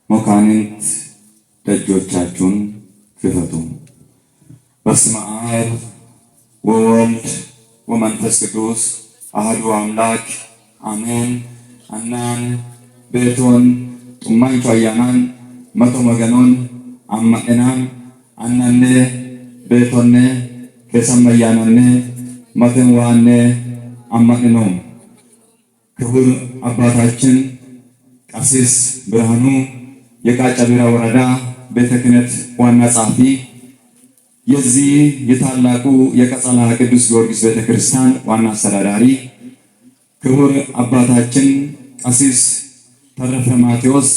መኳንንት ደጆቻችሁን ክፈቱ። በስመ አብ ወወልድ ወመንፈስ ቅዱስ አሐዱ አምላክ አሜን። አናን ቤቶን ጡማንቹ አያናን መቶ መገኖን አማእናን አናኔ ቤቶኔ ከሰመያናኔ መተን ዋኔ አማእኖ። ክቡር አባታችን ቀሲስ ብርሃኑ የቃጫ ቢራ ወረዳ ቤተ ክህነት ዋና ጸሐፊ፣ የዚህ የታላቁ የቀጸላ ቅዱስ ጊዮርጊስ ቤተክርስቲያን ዋና አስተዳዳሪ፣ ክቡር አባታችን ቀሲስ ተረፈ ማቴዎስ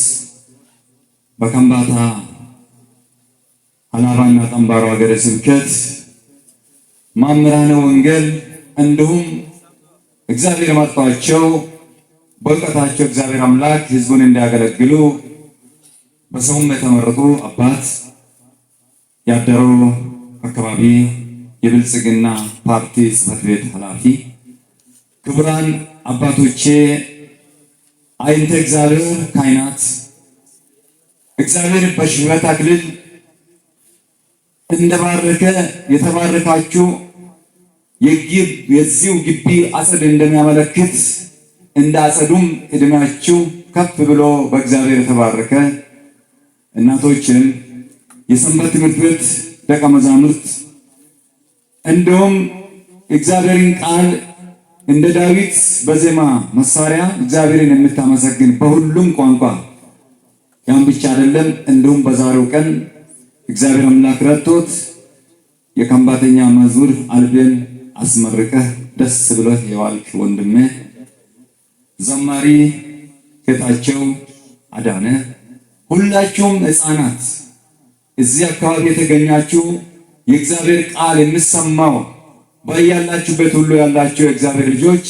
በከምባታ ሀላባና ጠምባሮ ሀገረ ስብከት መምህራነ ወንጌል፣ እንዲሁም እግዚአብሔር መርጧቸው በእውቀታቸው እግዚአብሔር አምላክ ሕዝቡን እንዲያገለግሉ በሰውም የተመረጡ አባት፣ ያደሮ አካባቢ የብልጽግና ፓርቲ ጽሕፈት ቤት ኃላፊ፣ ክቡራን አባቶቼ፣ አይንተ እግዚአብሔር ካህናት፣ እግዚአብሔር በሽበት አክሊል እንደባረከ የተባረካችሁ የዚሁ ግቢ አጸድ እንደሚያመለክት እንደ አጸዱም እድሜያችሁ ከፍ ብሎ በእግዚአብሔር የተባረከ እናቶችን፣ የሰንበት ትምህርት ቤት ደቀ መዛሙርት፣ እንዲሁም እግዚአብሔርን ቃል እንደ ዳዊት በዜማ መሳሪያ እግዚአብሔርን የምታመሰግን በሁሉም ቋንቋ፣ ያን ብቻ አይደለም፣ እንዲሁም በዛሬው ቀን እግዚአብሔር አምላክ ረድቶት የከምባተኛ መዝሙር አልበም አስመርቀህ ደስ ብሎህ የዋልክ ወንድሜ ዘማሪ ጌታቸው አዳነ፣ ሁላችሁም ሕፃናት እዚህ አካባቢ የተገኛችሁ የእግዚአብሔር ቃል የሚሰማው ባያላችሁበት ሁሉ ያላችሁ የእግዚአብሔር ልጆች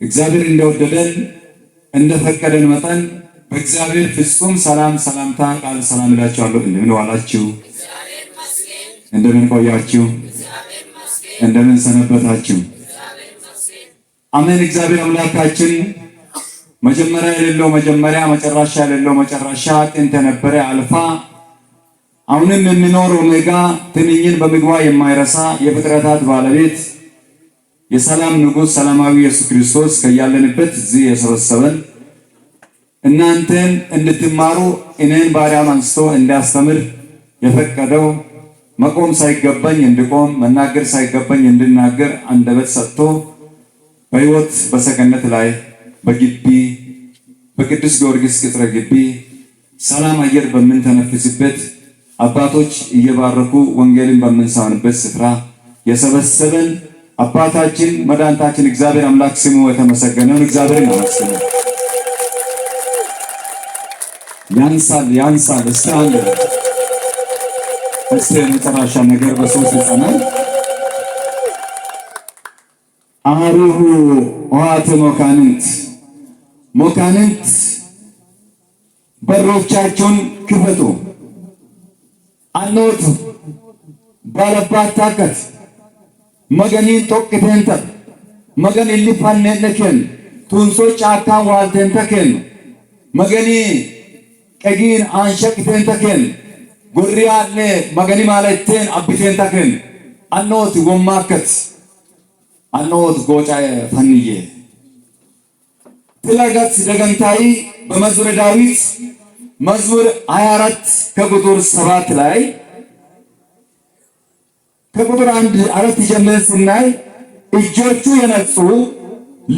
እግዚአብሔር እንደወደደን እንደፈቀደን መጠን በእግዚአብሔር ፍጹም ሰላምታ ቃል ሰላም እላችኋለሁ። እንደምን ዋላችሁ? እንደምን ቆያችሁ? እንደምን ሰነበታችሁ? አሜን። እግዚአብሔር አምላካችን መጀመሪያ የሌለው መጀመሪያ፣ መጨረሻ የሌለው መጨረሻ፣ ጥንት የነበረ አልፋ፣ አሁንም የሚኖር ኦሜጋ፣ ትንኝን በምግቧ የማይረሳ የፍጥረታት ባለቤት የሰላም ንጉሥ ሰላማዊ ኢየሱስ ክርስቶስ ከያለንበት እዚህ የሰበሰበን እናንተን እንድትማሩ እኔን ባሪያውን አንስቶ እንዲያስተምር የፈቀደው መቆም ሳይገባኝ እንድቆም መናገር ሳይገባኝ እንድናገር አንደበት ሰጥቶ በሕይወት በሰገነት ላይ በግቢ በቅዱስ ጊዮርጊስ ቅጥረ ግቢ ሰላም አየር በምንተነፍስበት አባቶች እየባረኩ ወንጌልን በምንሰማበት ስፍራ የሰበሰበን አባታችን መድኃኒታችን እግዚአብሔር አምላክ ስሙ የተመሰገነውን እግዚአብሔርን አመስግኑ። ያንሳል እስቲ የመጨረሻ ነገር በሶስት ይጸናል። አሩሁ ውሃተ መኳንንት በሮቻቸውን ክፈቱ። አኖት ባለባት ታከት መገኒን ጦቅቴንተ መገን ኢሊፋኔነከን ቱንሶ ጫካን ዋልቴንተከን መገኒ ቀጊን አንሸቅቴንተከን ጎሪያኔ መገኒ ማለቴን አብቴንተከን አኖት ወማከት አኖት ጎጫ ፈንዬ ትላጋት ደገንታይ በመዝሙረ ዳዊት መዝሙር 24 ከቁጥር 7 ላይ ከቁጥር 1 ጀምረን ስናይ እጆቹ የነጹ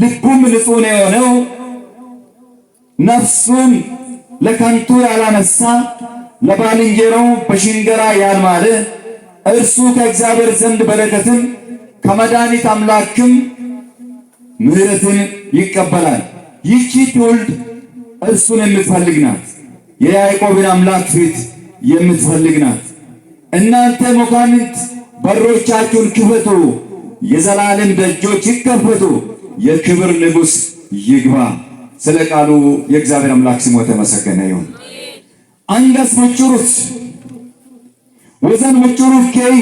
ልቡም ንጹሕ ነው የሆነው ነፍሱን ለከንቱ ያላነሳ ለባልንጀራው በሽንገላ ያልማለ እርሱ ከእግዚአብሔር ዘንድ በረከትን ከመድኃኒት አምላክም ምሕረትን ይቀበላል። ይህች ትውልድ እርሱን የምትፈልግ ናት። የያዕቆብን አምላክ ፊት የምትፈልግ ናት። እናንተ መኳንንት በሮቻችሁን ክፈቱ፣ የዘላለም ደጆች ይከፈቱ፣ የክብር ንጉሥ ይግባ። ስለ ቃሉ የእግዚአብሔር አምላክ ስሙ የተመሰገነ ይሁን። አንገስ መጭሩት ወዘን መጭሩት ከይ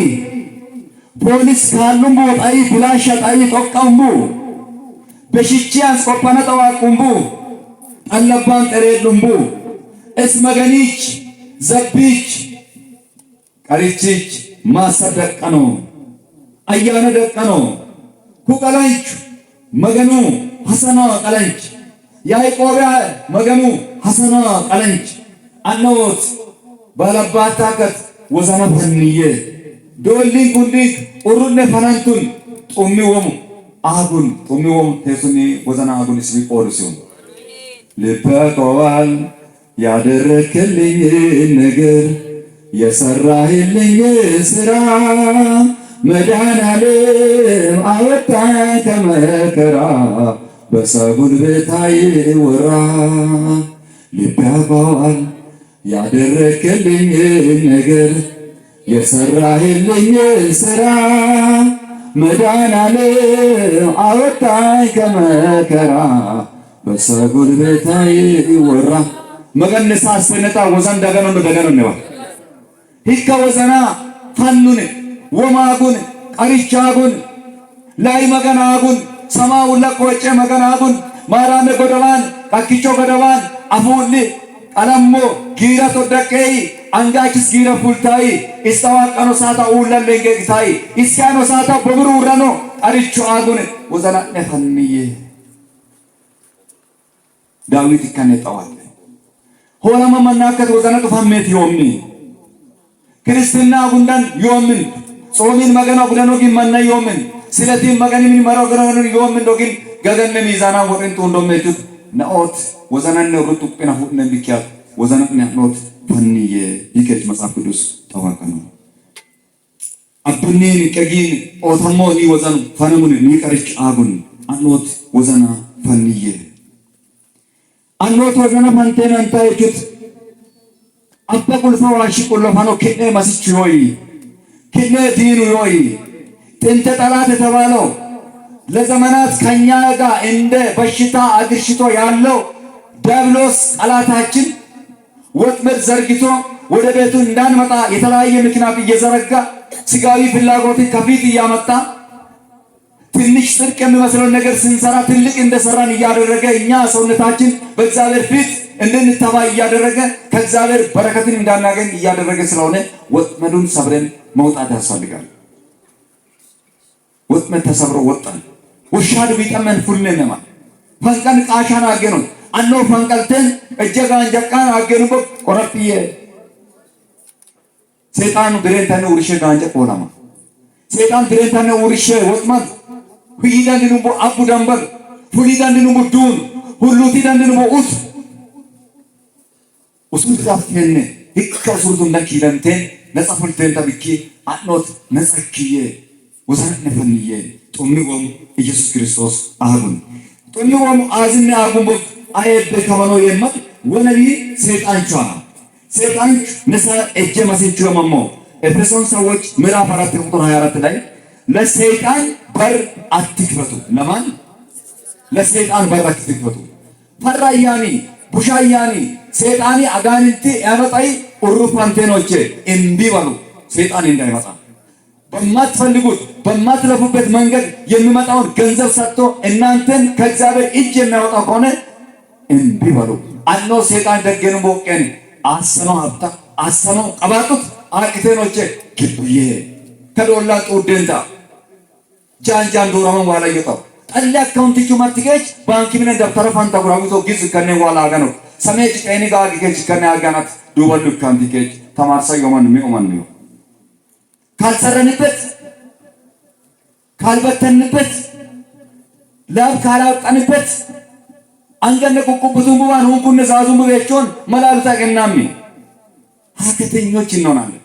ፖሊስ ካሉም ወጣይ ብላሽ ጣይ ተቀምቡ በሽቺያስ ቆፓና ተዋቁምቡ አለባን ጠሬሉምቡ እስመገኒች ዘቢች ቀሪችች ማሰደቀኖ አያነ ደቀኖ ኩቀላንች መገኑ ሐሰና ቀላንች ያዕቆብያ መገኑ ሐሰና ቀላንች አነውት ባለባታከት ወዘና ፈንየ ዶሊን ኩንዲክ ኡሩነ ፈናንቱን ጡሚወሙ አጉን ጡሚወሙ ተሱኒ ወዘና አጉን እስቢ ቆርሲው ልበቀዋል ያደረክልኝ ነገር የሰራህልኝ ስራ መድኃኔዓለም አወጣኝ ከመከራ በሰው ጉልበት አይወራ ልበቀዋል ያደረክልኝ ነገር የሰራህልኝ ስራ መድኃኔዓለም አወጣኝ ከመከራ በሰው ጉልበት አይወራ መገነሳ አስነታ ወዘን ደገኖ ነው ሂካ ወዘና ፈኑን ወማጉን ቀሪቻጉን ላይ መገናጉን ሰማው ለቆጨ መገናጉን ማራነ ጎደባን ካኪቾ ጎደባን አፉል ቀለሞ ጊራ ተደቀይ አንጋችስ ጊራ ፉልታይ ኢስታዋቀኖ ሳታ ኡለለንገ ግታይ ኢስካኖ ሳታ በብሩ ረኖ ቀሪቾ አጉን ወዘና ነፈንየ ዳዊት ከነጣዋል ሆላማ መናከት ወዘና ጥፋሜት ዮምኒ ክርስትና ጉንዳን ዮምን ጾሚን መገና ጉዳኖ ጊመና ዮምን ስለቲን መገኒን መራው ገራን ዮምን ዶግን ገገነ ሚዛና ወጥንቱ እንደመቱት ነኦት ወዘናን ሩጡ ጤና ሁሉ ነብኪያ ወዘናን ያኖት ፈንየ ይከጅ መጽሐፍ ቅዱስ ተዋቀኑ አብኒ ቀጊን ኦተሞኒ ወዘን ፈነሙን ንቀርጭ አጉን አኖት ወዘና ፈንየ አኖት ወዘና ፈንቴን አንታይኩት አባ ቁልፋ ዋሺ ቁልፋኖ ከነ ማስቺ ሆይ ከነ ዲኑ ሆይ ጥንተ ጠላት የተባለው ለዘመናት ከኛ ጋር እንደ በሽታ አድርሽቶ ያለው ዲያብሎስ ጠላታችን ወጥመድ ዘርግቶ ወደ ቤቱ እንዳንመጣ የተለያየ ምክንያት እየዘረጋ ስጋዊ ፍላጎትን ከፊት እያመጣ ትንሽ ጽድቅ የሚመስለው ነገር ስንሰራ ትልቅ እንደሰራን እያደረገ እኛ ሰውነታችን በእግዚአብሔር ፊት እንድንተባ እያደረገ ከእግዚአብሔር በረከትን እንዳናገኝ እያደረገ ስለሆነ ወጥመዱን ሰብረን መውጣት ያስፈልጋል። ወጥመድ ተሰብሮ ወጣን ወሻድ ቢጠመን ፉልነማ ፈንቀን ቃሻን አገኑ አኖ ፈንቀልተን እጀጋን ጀቃን አገኑ ቆረጥየ ሰይጣን ብሬንታነ ወርሼ ጋንጨ ቆላማ ሰይጣን ብሬንታነ ወርሼ ወጥመድ ሁይዳን ድንቦ አቡ ዳምበር ፉሊዳን ድንቦ ዱን ሁሉቲ ዳን ድንቦ ኡት ወሱዳፍከነ ይከሱርቱ ነኪለንተን ነጻፉልተን ተብኪ አኖት ነጻኪየ ወዛን ነፈንየ ጦሚጎም ኢየሱስ ክርስቶስ አሁን ጦሚጎም አዝና አጉም አይበ ከመኖ የመት ወነቢ ሰይጣን ነሳ እጀ ማሰቹ መሞ ኤፌሶን ሰዎች ምዕራፍ 4 ቁጥር 24 ላይ ለሰይጣን በር አትክፈቱ ለማን ለሰይጣን በር አትክፈቱ ፈራያኒ ቡሻያኒ ሰይጣኒ አጋንንት ያመጣይ ኡሩፋንቴኖቼ እምቢ በሉ ሰይጣን እንዳይመጣ በማትፈልጉት በማትለፉበት መንገድ የሚመጣውን ገንዘብ ሰጥቶ እናንተን ከእግዚአብሔር እጅ የሚያወጣ ከሆነ እምቢ በሉ አኖ ሰይጣን ደገኑ ቦቀን አሰኖ ሀብታ አሰኖ ቀባጡት አቅቴኖቼ ግብዬ ከዶላ ጡደንታ ጃንጃን ዶራማን ዋላ ይጣው ጠላ አካውንት ጁማትገች ባንክ ምን ደብተር ፋንታ ጉራውቶ ግዝ ከነ ዋላ አገኑ ሰሜት ቀኒ ጋር ገች ከነ አጋናት ዱበሉ ካንቲኬት ተማርሳ የማን ነው ካልሰረንበት ካልበተንበት ላብ ካላወጣንበት አንገነ ቁቁብቱን ቡባን ሁንኩን ዛዙን በቤቾን መላልታ ገናሚ ሀከተኞች እንሆናለን።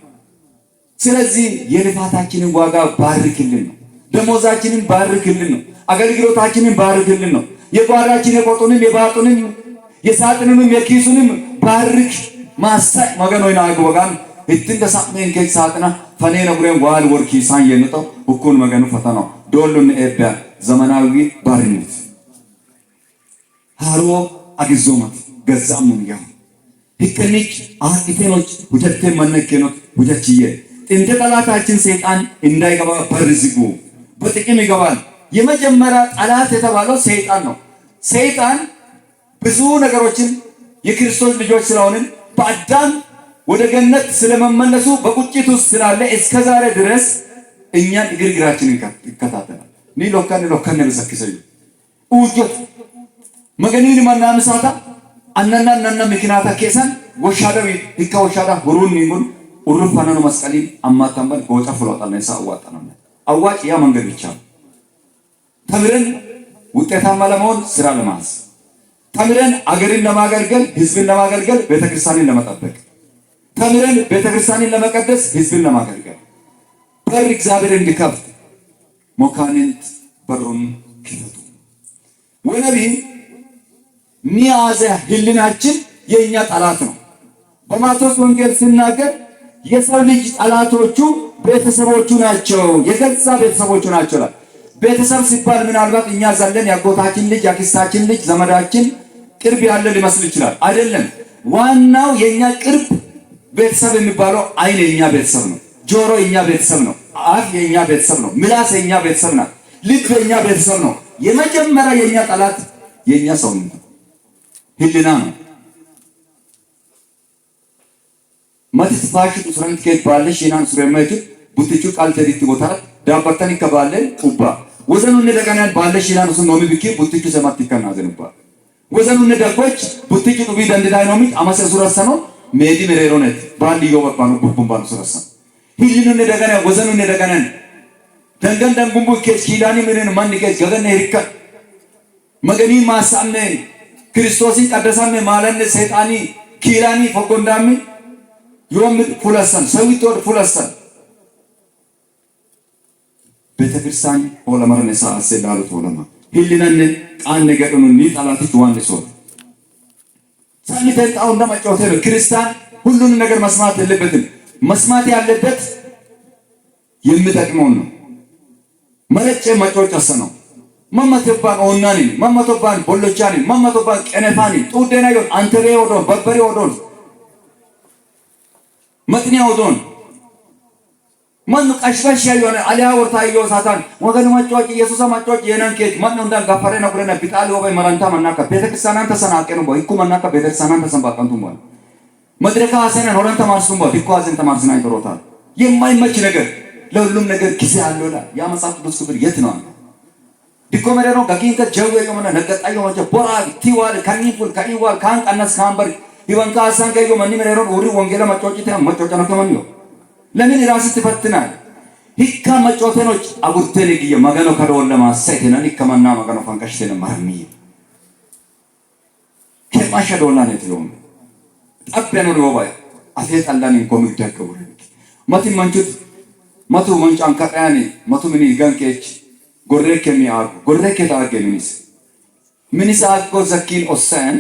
ስለዚህ የልፋታችንን ዋጋ ባርክልን ነው። ደሞዛችንን ባርክልን ነው። አገልግሎታችንን ባርክልን ነው። የጓራችን የቆጡንም የባጡንም የሳጥኑንም የኪሱንም ባርክ ማሳይ መገኖይና አግወጋን እትን ተሳመን ከሳጥና ፈኔና ጉሬን ዋል ወርኪ ሳን የነጠው ሁኩን መገኑ ፈተናው ዶሉን ኤቢያ ዘመናዊ ባርነት ሃሮ አግዞማት ገዛሙን ያው ህከኒች አህቲቴኖች ሁጀቴ መነከኖት ሁጀችዬ ጥንተ ጠላታችን ሰይጣን እንዳይገባ በር ዝጉ። በጥቅም ይገባል። የመጀመሪያ ጠላት የተባለው ሰይጣን ነው። ሰይጣን ብዙ ነገሮችን የክርስቶስ ልጆች ስለሆንን በአዳም ወደ ገነት ስለመመለሱ በቁጭት ውስጥ ስላለ እስከዛሬ ድረስ እኛን እግርግራችንን ይከታተላል። ሎካን በሰክሰዩ ኡጆት መገኒን ማናምሳታ አነና ምክንያታ ኬሰን ወሻዳዊ ዲካ ወሻዳ ሁሩን ይሁን ኡሩፋናኑ መስቀሊ አማታምባል ጎጫ ፍሎጣና ይሳዋጣና አዋጭ ያ መንገድ ብቻ ተምረን ውጤታማ ለመሆን ስራ ለማስ ተምረን አገርን ለማገልገል ህዝብን ለማገልገል ቤተክርስቲያንን ለመጠበቅ ተምረን ቤተክርስቲያንን ለመቀደስ ህዝብን ለማገልገል በር እግዚአብሔር እንዲከፍት ሞካንንት በሩን ክፈቱ። ወነቢ ሚያዝያ ህልናችን የኛ ጠላት ነው። በማቴዎስ ወንጌል ሲናገር የሰው ልጅ ጠላቶቹ ቤተሰቦቹ ናቸው፣ የገዛ ቤተሰቦቹ ናቸው። ቤተሰብ ሲባል ምናልባት እኛ ዘለን ያጎታችን ልጅ ያክስታችን ልጅ ዘመዳችን ቅርብ ያለ ሊመስል ይችላል። አይደለም። ዋናው የኛ ቅርብ ቤተሰብ የሚባለው አይን የኛ ቤተሰብ ነው፣ ጆሮ የኛ ቤተሰብ ነው፣ አፍ የኛ ቤተሰብ ነው፣ ምላስ የኛ ቤተሰብ ነው፣ ልብ የኛ ቤተሰብ ነው። የመጀመሪያ የኛ ጠላት የኛ ሰው ነው፣ ህሊና ነው። ማትስፋሽ ሱራንት ከት ባለሽ ይናን ሱረማይት ቡትቹ ቃል ተዲት ቦታ ዳባታን ይከባለ ቁባ ወዘኑ እንደገናን ባለሽ ይናን ሱን ነው ቢኪ ቡትቹ ሰማት ይከናዘንባ ወዘኑ እንደቆች ቡትቹ ዱቢ ደንዳይ ነው ሚ አማሰ ሱራሳ ነው ሜዲ መሬሮነት ባልዮ ወባኑ ቡቡምባኑ ሱራሳ ሂሊኑ እንደገና ወዘኑ እንደገናን ደንገን ደንጉምቡ ከስኪላኒ ምንን ማን ይገዝ ገገነ ይርካ መገኒ ማሳነ ክርስቶስን ቀደሳነ ማለነ ሰይጣኒ ኪላኒ ፈቆንዳሚ ዮም ፉለሰን ሰዊቶር ፉለሰን ቤተክርስቲያን ሆለመረነሳ አሰላሉት ሆለማ ህሊናን ቃል ነገሩን ኒጣላቲት ዋንሶ ሳሚተጣው እንደማጫወተ ነው። ክርስቲያን ሁሉን ነገር መስማት የለበትም። መስማት ያለበት የሚጠቅመው ነው። መረጨ ማጫወጫሰ ነው። መመተባን ኦናኒ መመተባን ቦሎቻኒ መመተባን ቀነፋኒ ጡደና ይሁን አንተሬ ወዶ በበሬ ወዶ መጥኒያ ወዶን ማን ቀሽቀሽ ያዩና አሊያ ወርታዮ ሳታን ወገን ማጫወጭ ኢየሱስ ማጫወጭ የናንኬት ማን እንዳል ጋፈረ ነው ብለና ቢጣል ወበይ መራንታ ማናካ ቤተክርስቲያናን ተሰናቀኑ ቦ ይኩ ማናካ ቤተክርስቲያናን ተሰንባቀንቱ ቦ መድረካ ሐሰናን ሆራን ተማርሱም ቦ ዲኮ አዘን ተማርስና ይተሮታል። የማይመች ነገር ለሁሉም ነገር ጊዜ አለውላ ያ መጽሐፍ ቅዱስ ክብር የት ነው? ዲኮ መረሮ ጋኪንከ ጀው የሆነ ነገጣዩ ወጀ ቦራ ቲዋል ካኒፉል ካኒዋል ካን ቀነስ ካምበር ይወንካ አሳን ከዩ ማን መረሮ ወሪ ወንጌላ ማጫወጭ ነው ከማንዮ ለምን ራስ ትፈትናል? ሂካ መጫወተኖች አጉርቴን ይየ ማገኖ ከዶን ለማሳይተና ይከማና ማገኖ ፈንከሽተና ማርሚ ከማሻ ዶላን የትሎም ጠበኑ ነው ባይ አፌት አላን ኮሚክ ደከቡ ማቲ መንቹት ማቱ መንጫን ከቀያኒ ማቱ ምን ይጋንከች ጎረከ ሚያር ጎረከ ታገኝስ ምንስ አቆ ዘኪን ኦሰን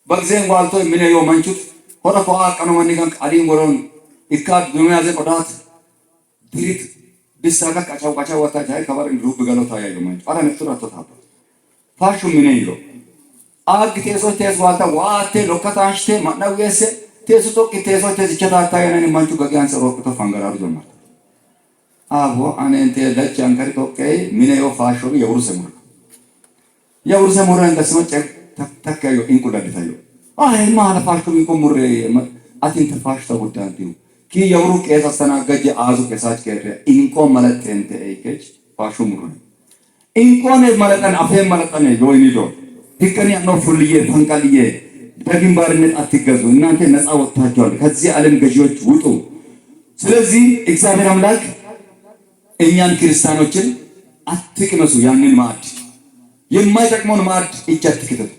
በግዜን ዋልቶ ምን ነው መንቹት ሆራ ፎአ ቀኖ ማንጋን ቃሊን ወሮን ኢካድ ዱንያ ዘ ቆዳት ዲሪት ዲሳካ ካቻው ወታ ጃይ ከበር ግሩፕ ገሎታ ያዩ ማን አራ ነጥራ ተታባ ፋሹ ምን ይሎ አግ ቴሶ ቴስ ዋልታ ዋቴ ሎካታሽቴ ማናውየስ ቴሶ ቶክ ቴሶ ቴስ ቸታታ ያነን ማንቹ ገጋን ሰሮክ ተፋንገራሩ ጀማ አቦ አነንቴ ለጭ አንከሪ ቶከ ምን ይዮ ፋሹ የውርሰ ሙራ እንደስመጨ ተከዩ ኢንኩዳዲታዩ አይ ማለ ፋሹ ኢንኩሙር አቲን ተፋሽ ተወዳንቲው ኪ የውሩ ቄስ አስተናገጀ አዙ ቄሳች ከረ ኢንኮ መለጠንተ አይከች ፋሹ ሙሩ ኢንኮን መለጠን አፈ መለጠን ይወይኒዶ ዲከኒ ነው ፉልዬ ፈንቃልዬ በግንባርነት አትገዙ እናንተ ነፃ ወጣችኋል ከዚህ ዓለም ገዢዎች ውጡ። ስለዚህ እግዚአብሔር አምላክ እኛን ክርስቲያኖችን አትቅመሱ። ያንን ማዕድ የማይጠቅመውን ማዕድ እጅ አትክተቱ።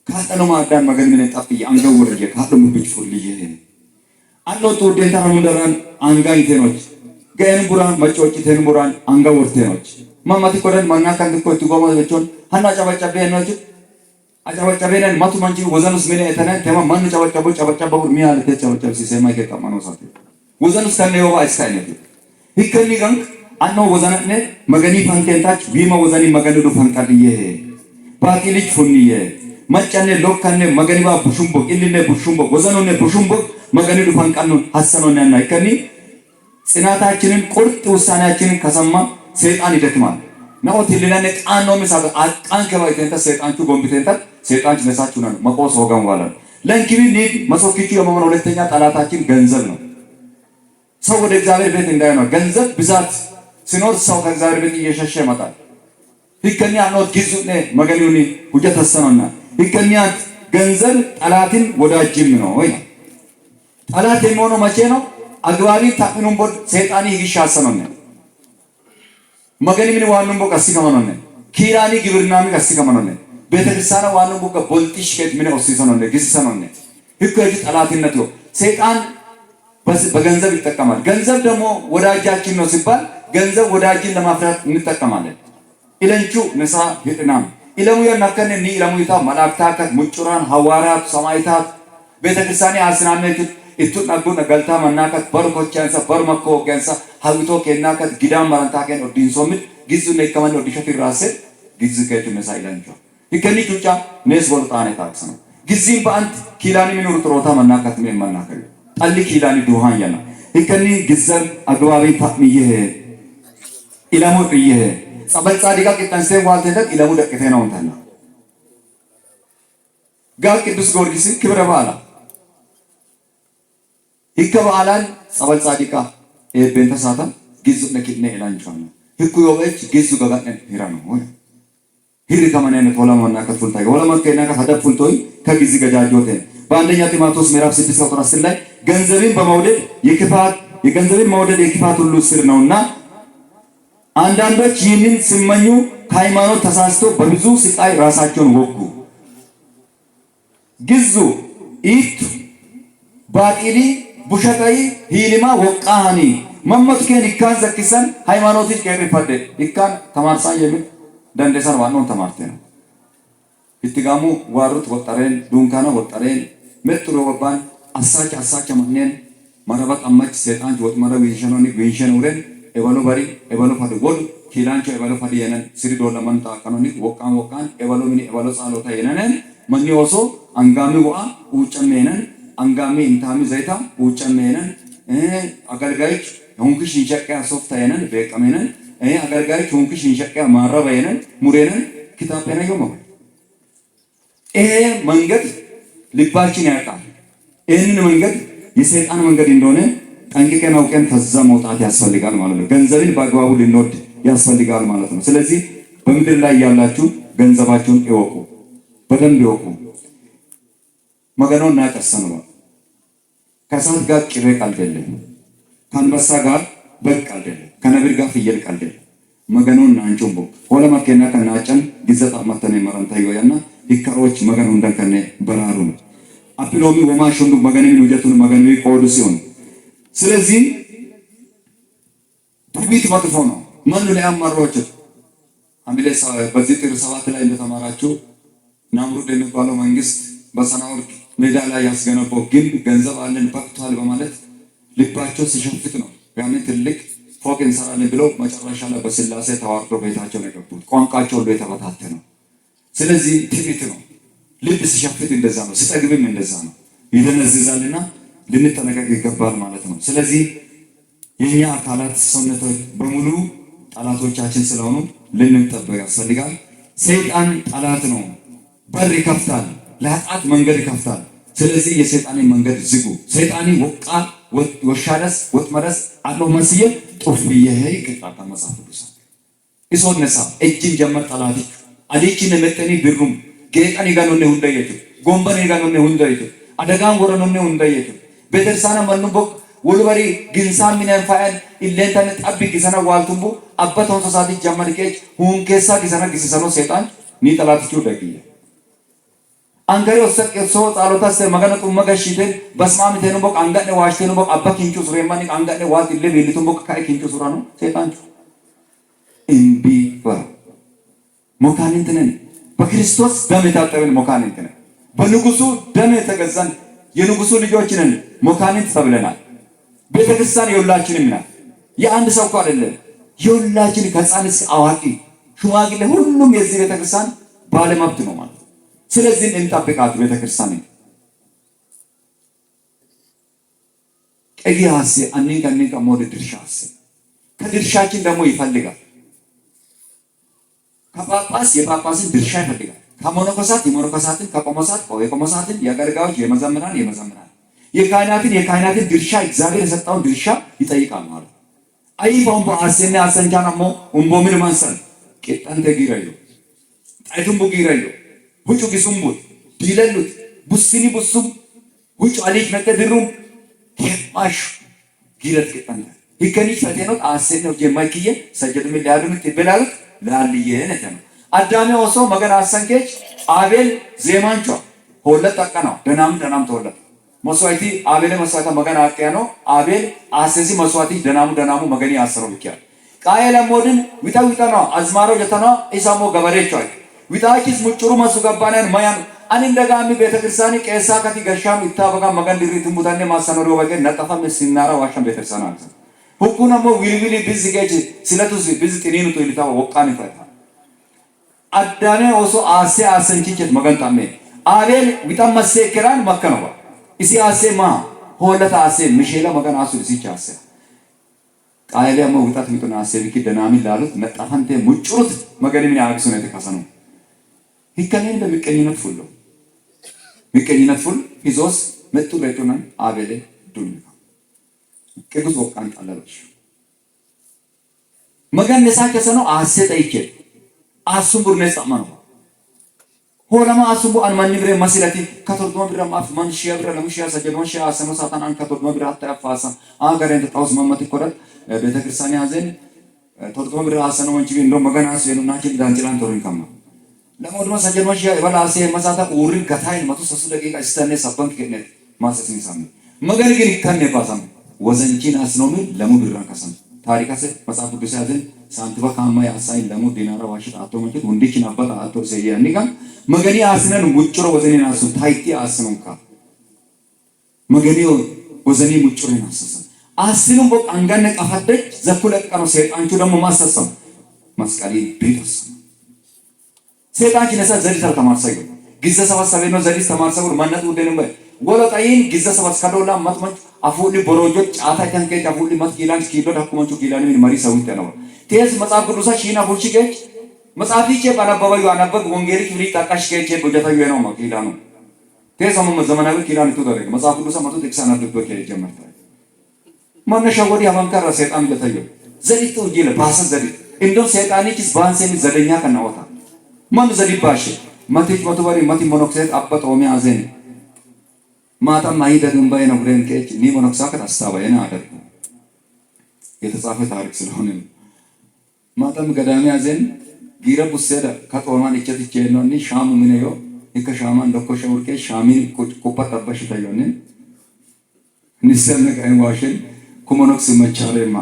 ካጠኑ ማዕዳን መገን ምን ጠፍይ አንገውርየ ካጠሙ ብቻ ፉልዬ አሎቱ ደንታ ሙንደራን አንጋይቴኖች ገን ቡራን መጮጭቴን ቡራን አንጋውርቴኖች ማማቲ ኮደን ማናካን ኮቱ ጎማዎችን ሀና ጫባጫቤ ነች አጫባጫቤን ማቱ ማንጂ ወዘኑስ ምን የተነ ተማ ማን ጫባጫቦ ሚያለ ተጫባጫብ ሲሰማ ከቀማኖሳት ወዘኑስ ከነው ባይስካይነት ይከኒ ጋንክ አኖ ወዘነነ መገኒ ፋንቴንታች ቢማ ወዘኒ መገንዱ ፋንቃልዬ ባቂልች ፉንዬ መጨኔ ሎካኔ መገኒባ ቡሹምቦ ኢልኔ ቡሹምቦ ወዘኖኔ ቡሹምቦ መገኒ ዱፋን ቀኑ ሐሰኖኔ ናይከኒ ጽናታችንን ቁርጥ ውሳኔያችንን ከሰማ ሰይጣን ይደክማል። ናኦት ይልናኔ ቃኖ ምሳበ አቃን ከባይተንተ ሰይጣንቹ ጎምቢተንተ ሰይጣንች ነሳችሁ ነው መቆስ ወገን ዋላ ለንኪቢ ኒድ መሶኪቹ የመሆን ሁለተኛ ጠላታችን ገንዘብ ነው። ሰው ወደ እግዚአብሔር ቤት እንዳይሆን ገንዘብ ብዛት ሲኖር ሰው ከእግዚአብሔር ቤት እየሸሸ ይመጣል። ይከኛ ኖት ጊዙኔ መገኒውኒ ሁጀት ተሰነና ይከኛ ገንዘብ ጠላትን ወዳጅም ነው ወይ ጠላት የሚሆነው መቼ ነው? አግባቢ ታቅኑን ቦድ ሰይጣኒ ይሻሰነነ መገኒ ምን ዋኑን ቦ ቀሲ ከመነነ ኪራኒ ግብርናሚ ቀሲ ከመነነ ቤተክርስቲያን ዋኑን ቦ ቦልቲሽ ከት ምን ኦሲሰነነ ግስሰነነ ይከጂ ጠላትነት ነው። ሰይጣን በገንዘብ ይጠቀማል። ገንዘብ ደግሞ ወዳጃችን ነው ሲባል ገንዘብ ወዳጅን ለማፍራት እንጠቀማለን። ኢለንቹ ነሳ ይጥናም ኢለሙ ያናከነ ኒ ኢለሙ ይታ መላእክታት ሙጭራን ሐዋርያት ሰማዕታት ቤተክርስቲያን አስናነች እቱ ነጉ ነገልታ መናከት በርኮቻንሳ በርመኮ ገንሳ ሀብቶ ከናከት ጊዳም ማራንታከን ኦዲንሶም ግዙ ነከማን ኦዲሸት ይራሰ ግዙ ከቱ ነሳ ኢለንቹ ይከኒ ቹጫ ነስ ወልጣኔ ታክስ ነው ግዚም በአንት ኪላኒ ምን ወርጥሮታ መናከት ምን መናከል ጠል ኪላኒ ዱሃን ያና ይከኒ ግዘን አግባቢ ታምይሄ ኢለሙ ጥይሄ ጸበል ጻዲቃ ቂጣንሴ ዋልተንተ ኢለሙ ደቅቴ ነው እንተና ጋር ቅዱስ ጊዮርጊስ ክብረ በዓላ ይከበዓላን ጸበል ጻዲቃ ቤንተ ሳታ ግዙ ነኪነ ኢላንቻና ህኩ yobeች ግዙ ገጋን ሂራኑ ወይ ሂሪ ከመነነ ቶላማና ከፉልታይ ወለማከና ከሀደፉልቶይ ከግዚ ገጃጆቴ በአንደኛ ጢሞቴዎስ ምዕራፍ 6 ቁጥር 10 ላይ ገንዘብን በመውደድ የገንዘብን መውደድ የክፋት ሁሉ ስር ነውና አንዳንዶች ይህንን ሲመኙ ከሃይማኖት ተሳስቶ በብዙ ስቃይ ራሳቸውን ወጉ። ግዙ ኢት ባጢሊ ቡሸቀይ ሂሊማ ወቃሃኒ መመትከን ይካን ዘክሰን ሃይማኖትሽ ከሪፈደ ይካን ተማርሳን የምን ደንደሰን ዋናውን ተማርተ ነው ኢትጋሙ ዋሩት ወጠረን ዱንካና ወጠረን metro waban asacha mannen marabat ammach setan jot mara visiononi vision uren evalo bari evalo fadu wol kilancho evalo fadi yenan siri dola manta kanoni wokan evalo mini evalo salota yenan manni oso angami wa uchamenan angami intami zaita uchamenan agalgaich honki shinchakka softa yenan bekamenan agalgaich honki shinchakka maraba yenan murenan kitapena yomo መንገድ ልባችን ያውቃል። ይሄንን መንገድ የሰይጣን መንገድ እንደሆነ ጠንቅቀን አውቀን ከዛ መውጣት ያስፈልጋል ማለት ነው። ገንዘብን በአግባቡ ልንወድ ያስፈልጋል ማለት ነው። ስለዚህ በምድር ላይ ያላችሁ ገንዘባችሁን እወቁ፣ በደንብ እወቁ። መገኖና ቀሰነው ከሳት ጋር ቅሬ ካልደለ ከአንበሳ ጋር በግ ካልደለ ከነብር ጋር ፍየል ካልደለ መገኖና አንጮምቦ ወለ ማከና ከናጨን ግዘጣ ማተነ መረንታዩ ያና ዲካሮች መገኑ እንደከነ በራሩ አፕሎሚ ወማሽንዱ መገኑ ወጀቱን መገኑ ይቆዱ ሲሆን ስለዚህ ትቢት መጥፎ ነው። ማን ላይ አማሮች አምቢለሳ በዚህ ጥር 7 ላይ እንደተማራችሁ ናምሩድ የሚባለው መንግስት በሰናውር ሜዳ ላይ ያስገነባው ግንብ ገንዘብ አለን በቅቷል በማለት ልባቸው ሲሸፍት ነው ያንን ትልቅ ፎቅ እንሰራለን ብለው መጨረሻ ላይ በስላሴ ተዋርዶ ቤታቸው ላይ ገቡት። ቋንቋቸው ሁሉ የተበታተነ ነው። ስለዚህ ትዕቢት ነው። ልብ ሲሸፍት እንደዛ ነው፣ ሲጠግብም እንደዛ ነው። ይደነዝዛልና ልንጠነቀቅ ይገባል ማለት ነው። ስለዚህ የኛ አካላት ሰውነቶች በሙሉ ጠላቶቻችን ስለሆኑ ልንጠበቅ ያስፈልጋል። ሰይጣን ጠላት ነው፣ በር ይከፍታል፣ ለኃጢአት መንገድ ይከፍታል። ስለዚህ የሰይጣንን መንገድ ዝጉ። ሰይጣኒ ወቃ ወሻደስ ወጥመደስ አለው መስየ ጦፍየ ይቀጣጣ መጽሐፍ ቅዱስ ኢሶነሳ እጅን ጀመር ጠላት አዲችን ለመጠኒ ብሩም ጌጣን ይጋኖነ ሁንደየቱ ጎንበን ይጋኖነ ሁንደየቱ አደጋን ወረኖነ ሁንደየቱ በደርሳና መንቦ ወልበሪ ግንሳ ሚነን ፋይል ኢለንተን ጠብ ግሰና ዋልቱምቡ አባቶን ተሳዲ ጀመር ከጭ ሁንከሳ ግሰና ግሰሰኖ ሰይጣን ኒ ጠላትቹ ደግየ አንገሪ ወሰቅ ሶ ጣሎታስ መገነጡ መገሽተን በስማም ተነቦ አንጋደ ዋሽተን ቦ አባ ኪንቹ ሱሬማኒ አንጋደ ዋት ኢለ ቢልቱ ቦ ካይ ኪንቹ ሱራ ነው ሰይጣን እምቢ ወራ ሞካኒንት ነን። በክርስቶስ ደም የታጠብን ሞካኒንት ነን። በንጉሱ ደም የተገዛን የንጉሱ ልጆች ነን። ሞካኒንት ተብለናል። ቤተክርስቲያን የሁላችንም ናት። የአንድ ሰው እኮ አይደለም። የሁላችን ከሕፃን እስከ አዋቂ ሽማግሌ ሁሉም የዚህ ቤተክርስቲያን ባለመብት ነው ማለት። ስለዚህ እንጠብቃት ቤተክርስቲያን ቀያስ አንንከ ሞድ ድርሻስ ከድርሻችን ደግሞ ይፈልጋል። ከጳጳስ የጳጳስን ድርሻ ይፈልጋል። ከመነኮሳት የመነኮሳትን፣ ከቆሞሳት የቆሞሳትን፣ የአገልጋዮች የመዘምራን የካህናትን ድርሻ እግዚአብሔር የሰጠውን ድርሻ ይጠይቃል ማለት። አይፋውን በአሰና አሰንቻናሞ ኡምቦምን ማንሰን ቄጣን ተጊራዩ ጣይቱም ቡጊራዩ ሁጩ ጊሱምቡ ዲለሉት ቡስኒ ቡሱም ሁጩ አሊክ መተድሩም ከማሽ ጊረት ቄጣን ይከኒ ፈተኖት አሰነው የማይክየ ሰጀድም ሊያዱት ይበላሉት ላልየ ነተነ አዳሜ ወሶ መገና አሰንኬች አቤል ዜማንቾ ሆለት አቀናው ደናም ተወለ መስዋዕቲ አቤል መስዋዕታ መገና አቀያኖ አቤል አሰዚ መስዋዕቲ ደናሙ መገኒ አሰረው ይካል ቃየለ ሞድን ዊታው አዝማሮ ጀተና ኢሳሞ ገበሬቾይ ዊታኪስ ሙጭሩ ማሱ ገባናን ማያን አንንደጋሚ ቤተክርስቲያኒ ቄሳ ከቲ ገሻም ይታበጋ መገን ድሪት ሙታኔ ማሰኖሮ ወገ ነጠፋም ሲናራ ዋሻም ቤተክርስቲያን አለ ሁኩነሞ ዊልዊሊ ቢዝጌጅ ስለቱስ ቢዝ ጤኔኑ ቶይልታ ወቃን ይፈታ አዳሜ ወሶ አሰንኪቸት መገንጣሜ አቤል ዊታም መሰከራን መከነው ኢሲ አሴማ ሆለታ አሴ ምሼላ መገን አሱ ሲቻሰ ቃየለ ሞ ዊታት ዊቱና አሴ ቢክ ደናሚ ላሉት ነጣፋንቴ ሙጭሩት መገኒ ምን ያክሱ ነው ተካሰኑ ይከነን በሚቀኝነት ሁሉ ሚቀኝነት ሁሉ ኢዞስ መጡ ለቱና አቤል ዱን ቅዱስ ወቃን ጣለበሽ መገን ነሳከሰ ነው አሴ ጠይቄ አሱምቡር ነጻማኑ ሆለማ አሱምቡ አንማን ብረ መስለቲ ከተርዶማ ብረ ማፍ ማንሺያ ብረ ለሙሺያ ሰጀዶን ሺያ አሰኖ ሳታን አን ከተርዶማ ብረ አታፋሳ አገረን ተጣውስ መመት ይቆረጥ ቤተክርስቲያን ያዘን ተርዶማ ብረ አሰኖ ወንጂ እንደው መገና አሰኑ ናችን ዳንጭላን ተሩን ከማ ለሞድማ ሰጀዶን ሺያ ይበላ አሴ መሳታ ኡሪን ከታይን መቶ 3 ደቂቃስተነ ሰበንክ ከነት ማሰስኒ ሳም መገን ግን ይከነ ባሳም ወዘንቺን አስኖም ለሙድራ ከሰም ታሪካስ መጽሐፍ ቅዱስ ያዘን ሳንቲባ ካማ ያሳይ ለሙ ዲናራ ዋሽት አቶ መጭት ወንዲችን አባታ አቶ ሰየያኒጋ መገኒ አስነን ሙጭሮ ወዘኔን አሱ ታይቲ አስኑንካ መገኒ ወዘኔ ሙጭሮን አሰሰ አስኑን በቃ አንጋነ ቀፈደች ዘኩለቀኑ ሰይጣንቹ ደግሞ ማሰሰም መስቀሊ ቢጥስ ሰይጣንቺ ነሳ ዘሪ ተማርሰዩ ግዘ ሰባሰበ ነው ዘሪ ተማርሰው ማነቱ እንደነም ወለጣይን ግዘ ሰባስ ከዶላ ማጥመጭ አፉሊ ቦሮጆች ጫታ ከንከ አፉሊ ማስኪላን ኪሎ ዳኩመንቹ ኪላን ምን መሪ ሰውት ነው ቴስ መጽሐፍ ቅዱሳ ሺና ቡልቺገች መጽሐፍ ይቼ ባናባባዩ አናበብ ወንጌል ክፍሊ ታቃሽ ከቼ ቦጀታዩ ነው ማኪላኑ ቴስ አመ ዘመናዊ ኪላን ተደረገ መጽሐፍ ቅዱሳ መቶ ተክሳና ድብቶ ከጀመርታ ማነሻ ወዲ አማንካራ ሰይጣን ለታየ ዘሪቱ ጂለ ባሰ ዘሪ እንደው ሰይጣኒክስ ባንሰኒ ዘደኛ ከናወታ ማን ዘሪ ባሽ ማቲክ መቶባሪ ማቲ ሞኖክሴት አባቶሚ አዘን ማታም አይደግም ባይ ነው ብሬን ከች ኒ ሞኖክሳ ከታስታባየና አደረኩ የተጻፈ ታሪክ ስለሆነ ማታም ገዳሚ አዘን ጊረቡ ሰዳ ከጦማን እጨት ነው ኒ ሻሙ ምንዮ ይከሻማን ደኮ ሸውርኬ ሻሚ ኮፓ ተባሽ ታየነ ንሰነ ጋይ ዋሽን ኮሞኖክስ መቻለማ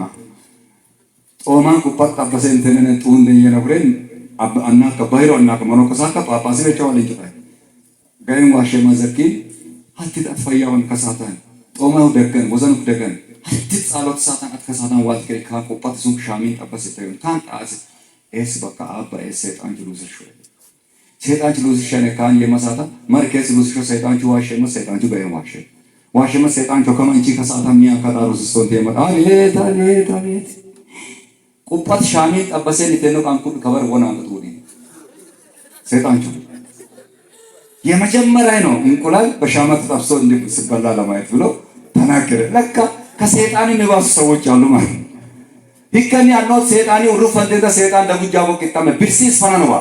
ጦማን ኮፓ ተባሰ እንተነ ጡን ደየ ነው ብሬን አና ከባይሮ እና ኮሞኖክሳ ከጳጳስ ለቻው ለይታ ጋይ ዋሽ ማዘኪ አትት አፈያውን ከሳታን ጦማው ደገን ወዘኑ ደገን አትት ጻሎት ሳታን አትከሳታን ዋልከ ካቆጳት ሱቅ ሻሚን ጠበስ ተይውን ካንጣስ ኤስ በቃ አባ ኤስ ሰይጣን ጅሉስሽ ሰይጣን ጅሉስሽ ነካን የመሳታ ማርኬስ ጅሉስሽ ሰይጣን ጅዋሸመ ሰይጣን ጅበየ ዋሸመ ሰይጣን ጆከማንቺ ከሳታን ሚያ ከዳሩስ ሶንቴ መጣ አቤት ቆጳት ሻሚን ጠበሰ ለተነው ካንኩ ከበር ወና አንተውዲ ሰይጣን ጅሉ የመጀመሪያ ነው እንቁላል በሻማ ተጣብሶ እንደምስበላ ለማየት ብሎ ተናገረ ለካ ከሰይጣን የሚባሱ ሰዎች አሉ ማለት ይከኒ ያለው ሰይጣን ወሩፍ እንደዛ ሰይጣን ደጉጃቦ ከተመ ቢርሲስ ፈናነዋ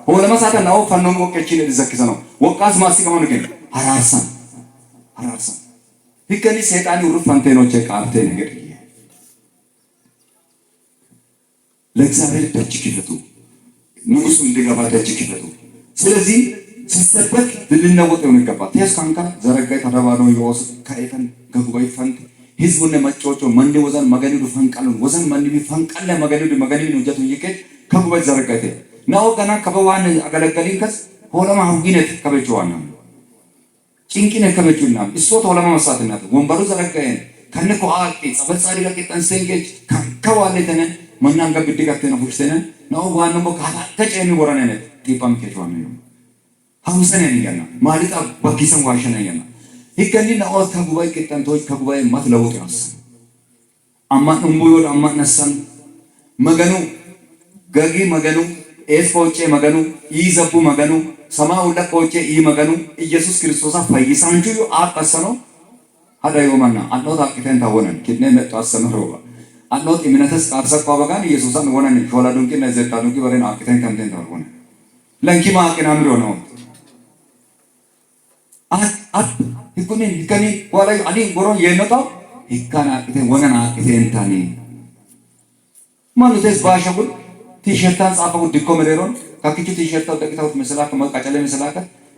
ሆለ መሳተ ነው ፈነሙ ወቀችን ይዘክሰ ነው ወቃስ ማስቀመኑ ግን አራርሳ ይከኒ ሰይጣን ወሩፍ አንተኖች ቃርቴ ነገር ለእግዚአብሔር ደጅ ይፈቱ ንጉሱ እንደገባ ደጅ ይፈቱ ስለዚህ ሲሰበክ ልንነወጠው ነው ይገባል ተስካንካ ዘረጋይ ተደባዶ ይወስ ካይፈን ገጉባይ ፈንት ህዝቡን ለማጫወጮ መንዴ ወዘን መገኒዱ ፈንቀሉን ወዘን መንዴ ፈንቀለ መገኒዱ ነው ጀቱ ይከት ከጉባይ ዘረጋይተ ናው ገና ከበዋን አገለገሊንከስ ሆለማ ሁጊነት ከበጭዋና ጭንቂነ ከበጭውና እሶ ሆለማ መሳተናት ወንበሩ ዘረጋየን ከነኮ አቂ ጸበጻሪ ለከተን ሰንገች ከዋለተነ መናንጋ ግድጋተነ ሁሽተነ ናው ዋንሞ ካታ ተጨኒ ወራነነ ጢፓም ከጫዋና ሀሙሰን ያንያና ማሊጣ በኪሰን ዋሸና ያና ይከኒና ኦት ከጉባኤ ቅጠንቶች ከጉባኤ ማትለውጥ ያስ አማን ኡምቡዮድ አማን ነሰን መገኑ ገጊ መገኑ ኤስፖቼ መገኑ ይዘቡ መገኑ ሰማው ለቆቼ ይመገኑ ኢየሱስ ክርስቶስ ፈይሳንጁ አቀሰኖ ሀዳዮማና አኖት አቅተን ታወነን ኪድኔ መጣ አሰመሮባ አኖት ኢምነተስ ቃርሰቋ በጋን ኢየሱስን ወነን ሾላዱንኪ ነዘጣዱንኪ በረን አቅተን ከምተን ታወነ ለንኪማ አቅናምሮ ነው አት ይኩኔን ይከኒ ወላይ አዲ ጎሮን የነጣው ይካና አቅተን ወነን አቅተን ታኒ ማኑቴስ ባሸጉል ቲሸርታን ጻፈው ዲኮ መደሮን ካኪቹ ቲሸርታው ደቂታው መስላከ መቃጨለ መስላከ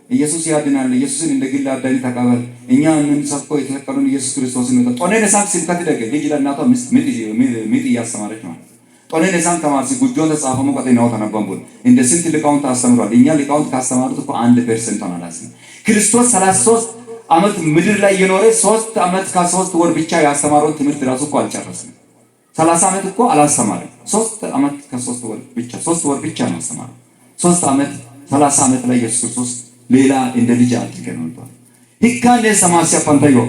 ኢየሱስ ያድናል ኢየሱስን እንደግል አዳኝ ተቀበል እኛ ምን ሰብኮ የተከሉን ኢየሱስ ክርስቶስን ነው ጦኔ ነሳም ሲልከት ደገ ልጅ ለናቷ ሚጥ ያስተማረች ነው ጦኔ ነሳም ተማርሲ ጉጆን ተጻፈው መቀጤ ነው ተነበንቡን እንደ ስንት ሊቃውንት አስተምሯል እኛ ሊቃውንት ካስተማሩት እኮ 1% ሆናላስ ክርስቶስ 33 ዓመት ምድር ላይ የኖረ 3 ዓመት ከ3 ወር ብቻ ያስተማረውን ትምህርት ራሱ እኮ አልጨረሰም 30 ዓመት እኮ አላስተማረም 3 ዓመት ከ3 ወር ብቻ 3 ወር ብቻ ነው ያስተማረው 3 ዓመት 30 ዓመት ላይ ኢየሱስ ክርስቶስ ሌላ እንደ ልጅ አድርገን ነው ይካነ ሰማሲያ ፋንታዮ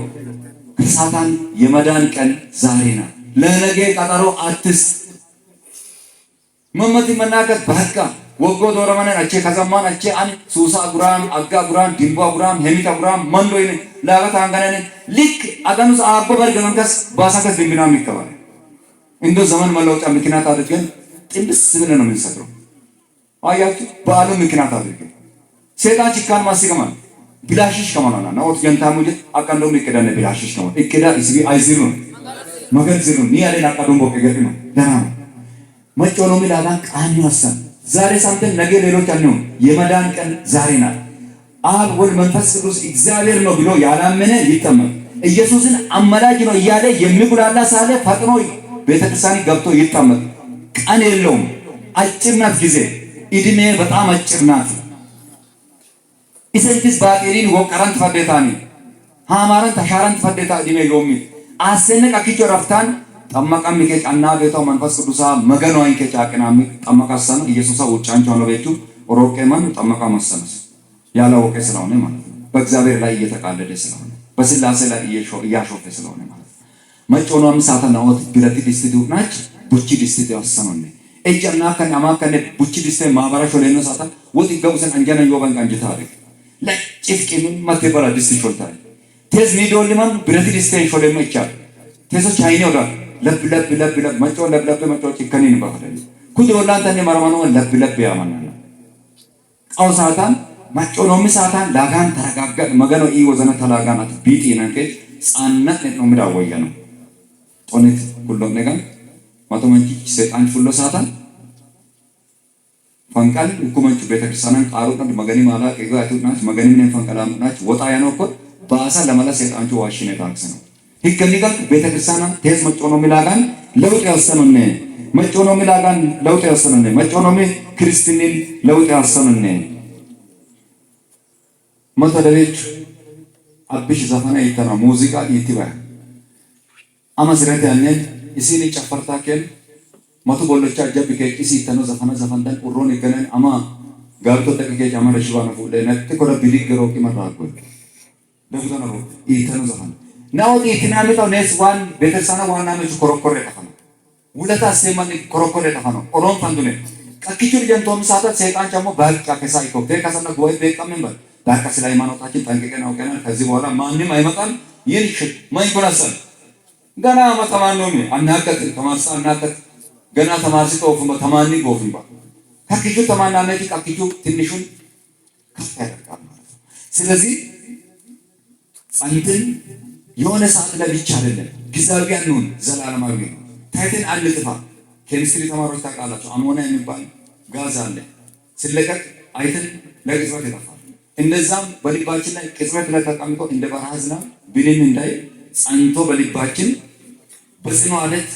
ከሳታን የመዳን ቀን ዛሬ ነው ለነገ ቀጠሮ አትስ መመት መናገር በህቃ ወጎ ዶረማነ አቼ ከዘማን አቼ አን ሱሳ ጉራን አጋ ጉራን ዲምባ ጉራን ሄሚታ ጉራን መንዶይን ላጋታ አንገነን ልክ አዳኑስ አቦ በርገንከስ ባሳከስ ዲምቢና የሚከባል እንዶ ዘመን መለወጫ ምክንያት አድርገን ጥንብስ ብለን ነው የምንሰጥረው አያችሁ በዓለም ምክንያት አድርገን ሰይጣን ጭካን ማስገማን ቢላሽሽ ከማናና ነው ወጥጀንታሙ ጀት አቀንዶ ምከዳነ ቢላሽሽ ነው እከዳ እስቢ አይዚሩ መገር ዝሩ ኒያሌን አቀዶም ቦከገር ነው ደና መጮኖ ሚላዳን ቃን ይወሰን ዛሬ ሳምተን ነገ ሌሎች አልነው የመዳን ቀን ዛሬ ናት አብ ወልድ መንፈስ ቅዱስ እግዚአብሔር ነው ብሎ ያላመነ ይጠመቅ ኢየሱስን አማላጅ ነው እያለ የሚጉላላ ሳለ ፈጥኖ ቤተክርስቲያን ገብቶ ይጠመቅ ቀን የለውም አጭር ናት ጊዜ እድሜ በጣም አጭር ናት ኢሰንቲስ ባጤሪን ወቀራን ተፈደታኒ ሃማራን ተሻራን ተፈደታ እድሜ ሎሚ አሰነቅ አኪቾ ረፍታን ጠመቃም ከጫና ቤታው መንፈስ ቅዱሳ መገናውን ከጫቅናም ጠመቃሰን ኢየሱስ ወጫንቻው ነው ቤቱ ሮቄማን ጠመቃ መሰነስ ያላወቀ ስለሆነ ማለት ነው በእግዚአብሔር ላይ እየተቃለደ ስለሆነ በስላሴ ላይ እያሾፈ ስለሆነ ማለት ነው መጮኖ አምሳተና ወት ብረት ዲስቲቱ ናች ቡቺ ዲስቲቱ ያሰነነ እጀና ከናማ ከነ ቡቺ ዲስቴ ማባራሾ ለነ ሳታ ወት ይገቡሰን አንጀና ይወባን አንጀታ አለ ለጭፍቂም ማቴባላ ዲስቲ ሾልታል ቴዝ ሚዶልማን ብረት ዲስቴ ሾለማ ይቻል ቴዞ ቻይኔ ወዳ ለብ መጮ ለብ መጮ ጭከኔን ባፈለ ኩዶ ወላንተኔ ማራማኖ ለብ ያማናና አውሳታን መጮኖ ምሳታን ላጋን ተረጋጋ መገኖ ወዘነ ተላጋናት ቢቲ ነንከ ጻነት ነው ምዳወያ ነው ጦነት ሁሉ ነገር ማቶማንቺ ሰይጣን ሁሉ ሳታን ፈንቃል ሁኩመንቹ ቤተክርስቲያንን ቃሩን መገኒ ማላ ከጋቱናች መገኒ ምን ፈንቃላምናች ወጣ ያነው እኮ ባሳ ለማላ ሰይጣንቹ ዋሽኔ ታክስ ነው ህከኒጋል ቤተክርስቲያን ቴስ መጮኖ ሚላጋን ለውጥ ያሰነነ መጮኖ ሚላጋን ለውጥ ያሰነነ መጮኖ ሚ ክርስቲያንን ለውጥ ያሰነነ መተደለች አብሽ ዘፈና ይተና ሙዚቃ ይትባ አማስረተ ያንን isiin ጨፈርታ ከን መቶ ቦሎቻ ጀብ ከቂሲ ተኖ ዘፈንዳን ኡሮን ይገነን አማ ጋርቶ ተከከ ጃማረ ሽባና ፉለ ነጥ ኮረ ቢሊገሮ ቂመራቆ ደብዛ ነው ይተኖ ዘፈን ናው ይትናሚታው ነስ ዋን ቤተሰና ዋና ነው ኮረኮረ ተፈነ ውለታ ሰማን ኮረኮረ ተፈነ ኦሮን ፈንዱነ ቀቂቹ ጀንቶም ሳታ ሰይጣን ጫሞ ባልቃ ከሳይኮ ከከሰና ጎይ በቀምን ባል ዳርካስ ላይ ሃይማኖታችን ጠንቅቀን አውቀናል ከዚህ በኋላ ማንንም አይመጣም ይልሽ ማይኮራሰን ገና ማተማኖም አናቀት ተማርሳ አናቀት ገና ተማርሲ ተወፉ ተማኒ ጎፍንባ ከኪቹ ተማናነቲ ከኪቹ ትንሹን ከፍ ያደርጋል ስለዚህ ጸንተን የሆነ ሰዓት ላይ ብቻ አይደለም ግዛዊ ያኑን ዘላለማዊ ነው ታይተን አንጥፋ ኬሚስትሪ ተማሪዎች ታውቃላችሁ አሞኒያ የሚባል ጋዝ አለ ስለቀቅ አይተን ለቅጽበት ይጠፋል እንደዛም በልባችን ላይ ቅጽበት ላይ ተቀምጦ እንደ በራዝና ብልን እንዳይ ጸንቶ በልባችን በጽኑ አለት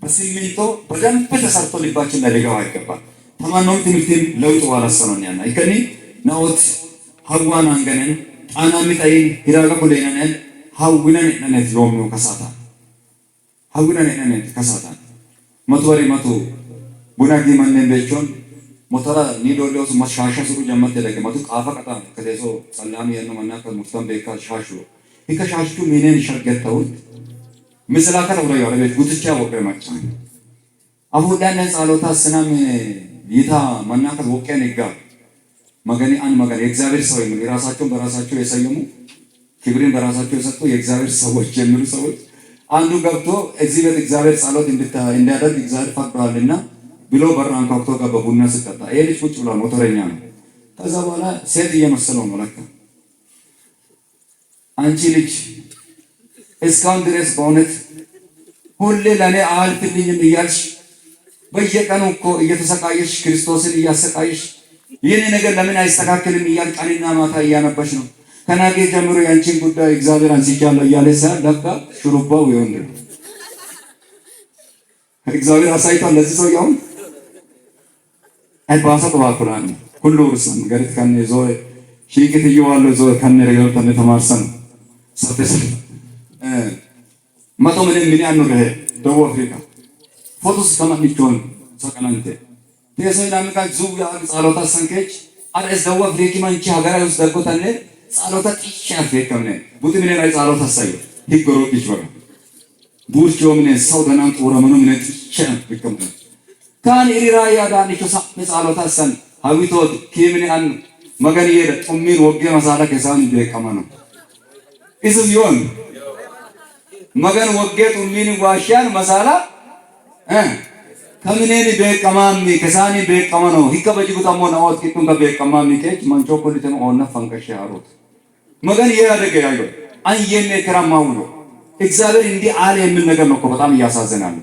በሲሚንቶ በደንብ ተሰርቶ ልባችን ላይ ሊገባ ይገባል ተማኖም ትምህርትን ለውጥ ዋላሰነኛና ይከኒ ናውት ሀዋን አንገነን ጣናሚታይ ሂራጋ ኮሌነን ሀውነን ነነት ሮሙ ከሳታ ሀውነን ነነት ከሳታ መቶ ወሬ መቶ ቡናጊ ማንን በቾን ሞተራ ኒዶሎስ ማሻሻ ስሩ ጀመተ ለገመቱ ቃፋ ቀጣ ከሌሶ ሰላም የነ መናከ ሙስተም በካ ሻሹ ይከሻሹ ሚኔን ሸርገተው ምስላከ ነው ያው ለቤት ጉትቻ ወቀ ማቻን አሁዳነ ጻሎታ ስናም ይታ መናከ ወቀን ይጋ መገኒ አን መገኒ የእግዚአብሔር ሰው የሚሉ ራሳቸውን በራሳቸው የሰየሙ ክብርን በራሳቸው የሰጡ የእግዚአብሔር ሰዎች የሚሉ ሰዎች አንዱ ገብቶ እዚህ ቤት እግዚአብሔር ጸሎት እንዲያደርግ እግዚአብሔር ፈቅዷልና ብሎ በር አንኳኩቶ ገባ። ቡና ሲጠጣ ይሄ ልጅ ቁጭ ብሏል፣ ሞተረኛ ነው። ከዛ በኋላ ሴት እየመሰለው ነው ለካ። አንቺ ልጅ እስካሁን ድረስ በእውነት ሁሌ ለእኔ አልፍልኝም እያልሽ በየቀኑ እኮ እየተሰቃየሽ ክርስቶስን እያሰቃየሽ ይህን ነገር ለምን አይስተካከልም እያል ቀንና ማታ እያነበሽ ነው። ከነገ ጀምሮ ያንቺን ጉዳይ እግዚአብሔር አንስቻለሁ እያለ ሳይሆን ለካ ሹሩባው ይወንድ ነው። እግዚአብሔር አሳይቷል ለዚህ ሰው ያው አይ ባሰ ተባኩላን ሁሉ ርሰን ገሪት ካን ዞይ ሺቅት ይዋለ ዞይ ካን ነገር ተነ ተማርሰን ሰፈስ ማቶ ምን ያኑር ደቡብ አፍሪካ ፎቶስ ከማንቾን ሰቀናንተ ተሰይና ምካ ዙብ ያ ጻሎታ ሰንከች አርስ ደቡብ አፍሪካ ማንቺ ሀገራዊ ውስጥ ደቆታነ ጻሎታ ጥሻፍ ከመነ ቡት ምን ላይ ጻሎታ ሳይ ዲጎሮ ይችላል ቡርቾ ምን ሰው ደናን ጦረመኑ ምን ጥሻፍ ከመነ ካን ኢሪራ ያዳን ይተሳ ጻሎታ ሰን ሀዊቶት ከምን አን መገን ይደ ጡሚን ወገ መሳላ ከሳን ይደቀማኑ ኢዝ ይሆን መገን ወገ ጡሚን ዋሻን መሳላ ከምኔን በቀማሚ ከሳኒ በቀማኖ ሂከበጅጉ ታሞ ነው ወጥቂቱን በቀማሚ ከች ማንቾ ኮሊተን ኦና ፈንከሽ ያሩት መገን ያደገ ያዩ አንየነ ከራማው ነው እግዚአብሔር እንዲህ አለ የሚል ነገር ነው እኮ በጣም ያሳዝናል።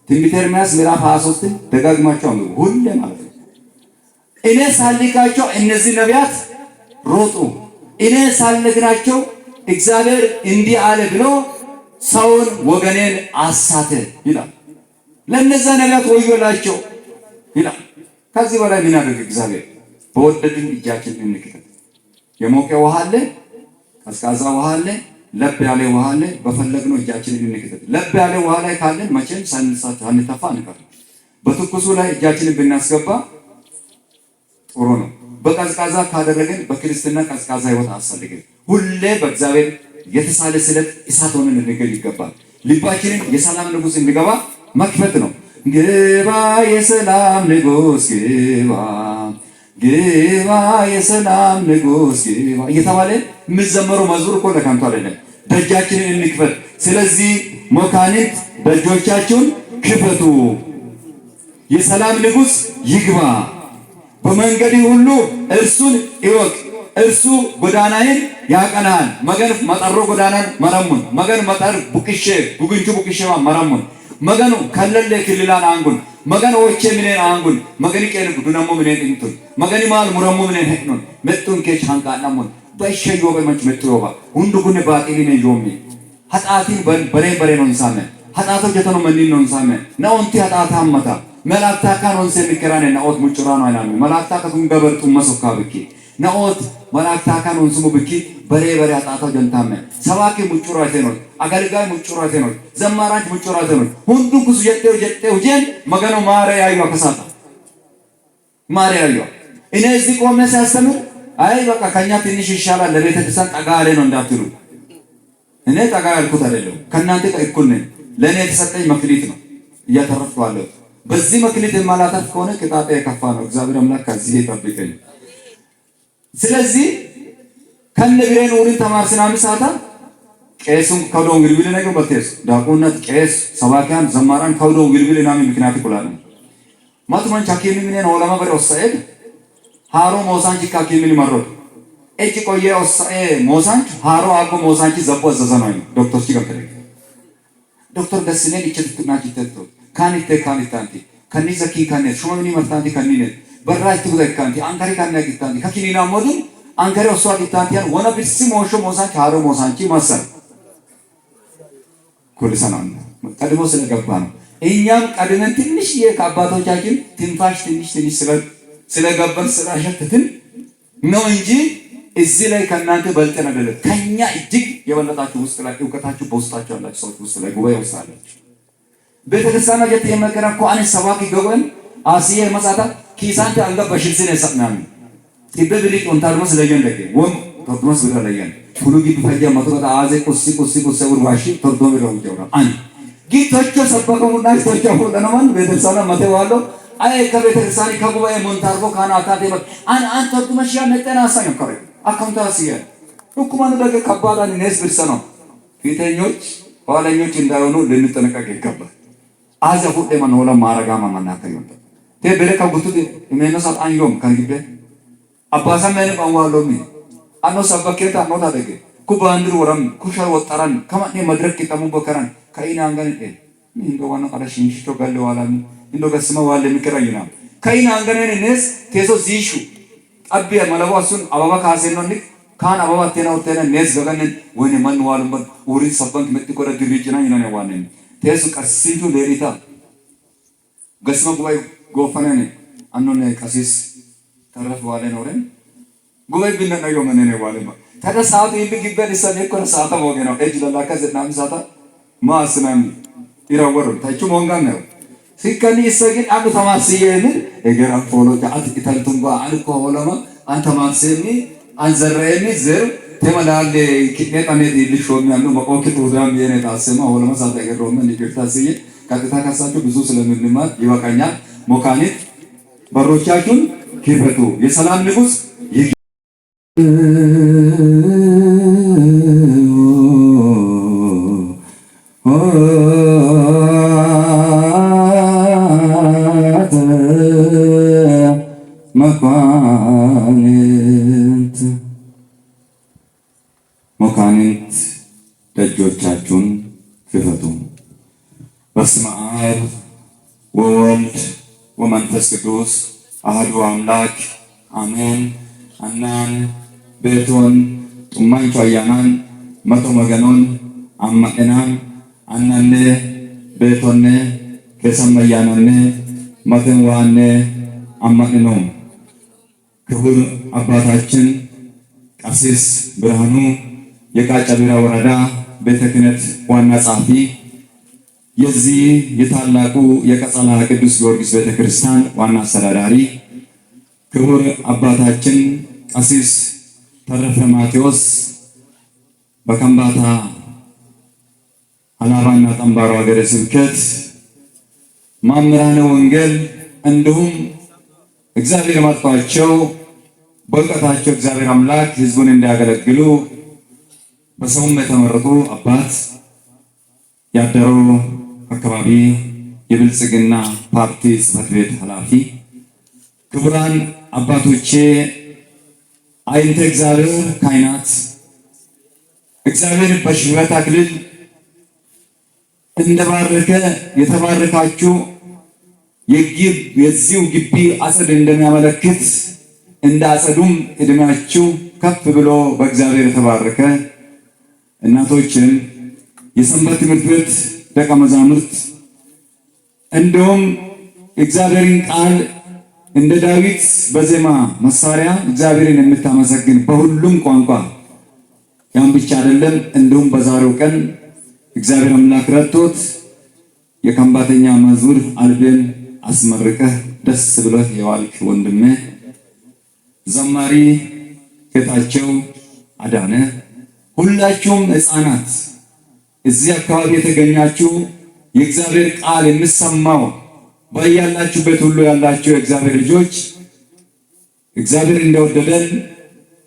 ትንቢተ ኤርምያስ ምዕራፍ 23 ደጋግማቸው ነው ሁሌ ማለት ነው። እኔ ሳልካቸው እነዚህ ነቢያት ሮጡ፣ እኔ ሳልነግራቸው እግዚአብሔር እንዲህ አለ ብሎ ሰውን ወገኔን አሳተ ይላል። ለነዛ ነቢያት ወዮላቸው ይላል። ከዚህ በላይ ምን ያደርግ እግዚአብሔር? በወደድን እጃችን እንክተት። የሞቀ ውሃ አለ፣ ቀዝቃዛ ውሃ አለ፣ ለብ ያለ ውሃ አለ። በፈለግነው እጃችንን እንክተት። ለብ ያለ ውሃ ላይ ካለን መቼም ሳንተፋ አንቀርም። በትኩሱ ላይ እጃችንን ብናስገባ ጥሩ ነው። በቀዝቃዛ ካደረገን በክርስትና ቀዝቃዛ ህይወት አያስፈልግም። ሁሌ በእግዚአብሔር የተሳለ ስለት እሳት ሆነን ልንገኝ ይገባል። ልባችንን የሰላም ንጉስ እንዲገባ መክፈት ነው። ግባ የሰላም ንጉስ ግባ፣ ግባ የሰላም ንጉስ ግባ እየተባለ የምዘመረው መዝሙር እኮ ለከንቱ አይደለም። ደጃችንን እንክፈት። ስለዚህ መካኒት ደጆቻችሁን ክፈቱ፣ የሰላም ንጉስ ይግባ፣ በመንገድ ሁሉ እርሱን ይወቅ፣ እርሱ ጎዳናዬን ያቀናል። መገን መጠሮ ጎዳናን መረሙን መገን መጠር ቡቅሼ ቡግንቹ ቡቅሼ መረሙን መገኑ ከለለ ክልላን አንጉን መገን ወቼ ምንን አንጉን መገን ቀን ጉዱናሞ ምንን እንቱን መገን ማል ሙረሙ ምንን ሄክኑን መጡን ከች አንቃናሙን በሸዮ በመች መጥሮባ ሁንዱ ጉነ ባቂሊ ነው ዮሚ ኃጢአቲን በሬ ነው እንሳመ ኃጢአቶ ጀተኑ መንኒ ነው እንሳመ ናውንቲ ኃጢአታ አመታ መላእክታ ካኖን ሰሚከራነ ናኦት ሙጭራ ነው አይናም መላእክታ ከቱን ገበርጡ መስካ ብኪ ናኦት መላእክታ ካኖን ስሙ ብኪ በሬ ኃጢአቶ ጀንታመ ሰባኪ ሙጭራቴ ነው አገልጋይ ሙጭራቴ ነው ዘማራንት ሙጭራቴ ነው ሁንዱ ኩስ ጀቴው ጀን መገኑ ማረ ያዩ ከሳታ ማረ ያዩ እኔ እዚህ ቆመ ሲያስተምር አይ በቃ ከኛ ትንሽ ይሻላል ለቤተ ክርስቲያን ጠጋ ያለ ነው እንዳትሉ። እኔ ጠጋ ያልኩት አይደለም፣ ከናንተ እኩል ነኝ። ለኔ የተሰጠኝ መክሊት ነው እያተረፍኩ አለው። በዚህ መክሊት የማላተርፍ ከሆነ ቅጣጤ የከፋ ነው። እግዚአብሔር አምላክ ከዚህ ይጠብቀኝ። ስለዚህ ከነብሬን ወርን ተማርስና ምሳታ ቄሱን ከዶን ግልብል ነገር በተስ ዳቆነት ቄስ ሰባካን ዘማራን ከዶን ግልብል ናሚ ምክንያት ይቆላል ማጥማን ቻኬሚ ምን ነው ለማ በረ ወሰደ ሃሮ ሞሳንቺ ካኪሚን መረጡ እጭ ቆየ ወሰኤ ሞሳንቺ ሃሮ አቆ ሞሳንቺ ዘቦ ዘዘናይ ዶክተር ሲገከረ ዶክተር ደስኔን ይችላል ይተቶ ካኒቴ ካኒታንቲ ከኒዘኪ ካኔ ሹማኒ መርታንቲ ካኒኔ በራይቱ ደካንቲ አንካሪ ካነ ጊታንቲ ከኪኒና ሞዱ አንካሪ ወሷ ጊታንቲያን ወና ቢሲ ሞሾ ሞሳንቺ ሃሮ ሞሳንቺ ማሰር ኩልሰናን ቀድሞ ስለገባ ነው። እኛም ቀድመን ትንሽ የካባቶቻችን ትንፋሽ ትንሽ ስለገባን ስላሸተትን ነው እንጂ እዚህ ላይ ከናንተ በልጠን አይደለም። ከኛ እጅግ የበለጣችሁ ውስጥ ላይ ዕውቀታችሁ በውስጣችሁ ያላችሁ ሰዎች ውስጥ ላይ ጉባኤ ውስጥ አላችሁ። ቤተክርስቲያን የት የመከራ እኮ አነ ሰባኪ ገበን አሲየ መጻታ ኪሳንተ አንጋ በሽልስነ ሰናም ትበብሊ ቁንታልመስ ለየን ለገ ወም ተርዶስ ብለ ለየን ሁሉ ግቢ ፈያ መጥሮታ አዘ ቁሲ ወር ዋሺ ተርዶም ይረው ጀውራ አን ጊቶቹ ሰበከሙና ጊቶቹ ወለነማን ቤተሰና መተዋሎ አይ ከቤተክርስቲያን ከጉባኤ ሞንታርቦ ካና አካቴ አን ተርዶመሽ ያ መጠና ሳይን ከረ አካውንታሲያ ሁኩማን ደገ ከባዳን ነስ ብርሰኖ ፊተኞች ኋለኞች እንዳይሆኑ ልንጠነቀቅ ይገባል። አዘ ሁሌ ማንሆላ ማረጋማ ማናከዩ ተበረካ ጉቱት እመነሳት አንዮም ከንግበ አባሳ ምን ባንዋሎሚ አኖ ሰበከታ ኖታ ደገ ኩባንድር ወረም ኩሻር ወጣራን ከማኔ መድረክ ይጠሙ በከራን ከኢና አንገን እንዶ ዋና ቀረሽን ሽቶ ጋለው አላም እንዶ ገስማ ዋለ ምክራይና ከኢና አንገነን ነስ ቴሶ ዚሹ አቢያ መለዋሱን አባባ ካሰኖን ካን አባባ ተናውተነ ነስ ገገን ወኔ ማን ዋሉም ወሪ ሰበንክ ምትቆረ ድሪጅና ይናነ ዋነ ቴሱ ቀሲቱ ሌሊታ ገስማ ጉባኤ ጎፈነነ አኖነ ቀሲስ ተረፍ ዋለ ኖረን ጉባኤ ቢነና የመነነ ዋለ ተደሳቱ ይብግበል ሰኔኮር ሰዓታ ወገነው እጅ ለላከ ዘናም ሰዓታ ማስናም ይራወሩ ታቹ ሞንጋን ነው ሲከኒ ይሰግን አንዱ ተማስየን እገራ ፎሎ ጃት ኢታልቱምባ አንኮ ሆለማ አንተ ማስየኒ አንዘረየኒ ዘር ተመላል ኪኔታኔ ሊሾም ያሉ መቆክቱ ዳም የኔ ታሰማ ሆለማ ሳታ ገሮም እንዲርታስየ ቀጥታ ካሳችሁ ብዙ ስለምንማር ይወቃኛል። ሞካኒት በሮቻችሁን ክፈቱ የሰላም ንጉስ መኳንንት ደጆቻችሁን ክፈቱ። በስመ አብ ወወልድ ወመንፈስ ቅዱስ አሐዱ አምላክ አሜን። አናን ቤቶን ጡማንቹ አያናን መቶ መገኖን አማእናን አናነ ቤቶነ ከሰመያናነ መተን ዋነ አማእኖ ክቡር አባታችን ቀሲስ ብርሃኑ የቃጫ ቢራ ወረዳ ቤተ ክህነት ዋና ጸሐፊ የዚህ የታላቁ የቀጸላ ቅዱስ ጊዮርጊስ ቤተክርስቲያን ዋና አስተዳዳሪ ክቡር አባታችን ቀሲስ ተረፈ ማቴዎስ በከምባታ አላባና ጠምባሮ ሀገረ ስብከት መምህራነ ወንጌል እንዲሁም እግዚአብሔር መርጧቸው በእውቀታቸው እግዚአብሔር አምላክ ሕዝቡን እንዲያገለግሉ በሰውም የተመረጡ አባት ያደረው አካባቢ የብልጽግና ፓርቲ ጽሕፈት ቤት ኃላፊ ክቡራን አባቶቼ አይንተ እግዚአብሔር ካህናት እግዚአብሔር በሽበት አክሊል እንደባረከ የተባረካችሁ የዚሁ ግቢ አጸድ እንደሚያመለክት እንዳጸዱም እድሜያችሁ ከፍ ብሎ በእግዚአብሔር የተባረከ እናቶችን የሰንበት ትምህርት ቤት ደቀ መዛሙርት እንዲሁም እግዚአብሔርን ቃል እንደ ዳዊት በዜማ መሳሪያ እግዚአብሔርን የምታመሰግን በሁሉም ቋንቋ ያን ብቻ አይደለም። እንዲሁም በዛሬው ቀን እግዚአብሔር አምላክ ረድቶት የከምባተኛ መዝሙር አልበም አስመርቀህ ደስ ብሎህ የዋልክ ወንድሜ ዘማሪ ጌታቸው አዳነ፣ ሁላችሁም ሕፃናት እዚህ አካባቢ የተገኛችሁ የእግዚአብሔር ቃል የምሰማው በያላችሁበት ሁሉ ያላችሁ የእግዚአብሔር ልጆች እግዚአብሔር እንደወደደን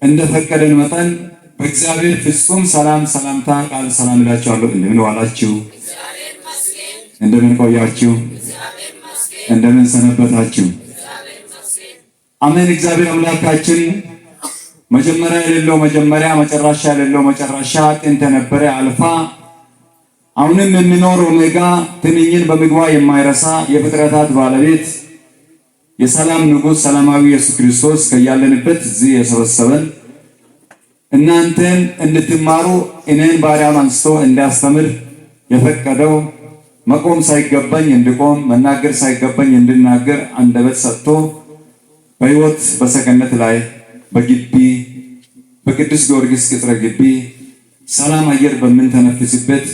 እንደፈቀደን መጠን በእግዚአብሔር ፍጹም ሰላምታ ቃል ሰላም እላችኋለሁ። እንደምን ዋላችሁ? እንደምን ቆያችሁ? እንደምን ሰነበታችሁ? አሜን። እግዚአብሔር አምላካችን መጀመሪያ የሌለው መጀመሪያ፣ መጨረሻ የሌለው መጨረሻ፣ ጥንት የነበረ አልፋ አሁንም የሚኖር ኦሜጋ፣ ትንኝን በምግቧ የማይረሳ የፍጥረታት ባለቤት የሰላም ንጉሥ ሰላማዊ ኢየሱስ ክርስቶስ ከያለንበት እዚህ የሰበሰበን እናንተን እንድትማሩ እኔን ባሪያውን አንስቶ እንዲያስተምር የፈቀደው መቆም ሳይገባኝ እንድቆም መናገር ሳይገባኝ እንድናገር አንደበት ሰጥቶ በሕይወት በሰገነት ላይ በግቢ በቅዱስ ጊዮርጊስ ቅጥረ ግቢ ሰላም አየር በምንተነፍስበት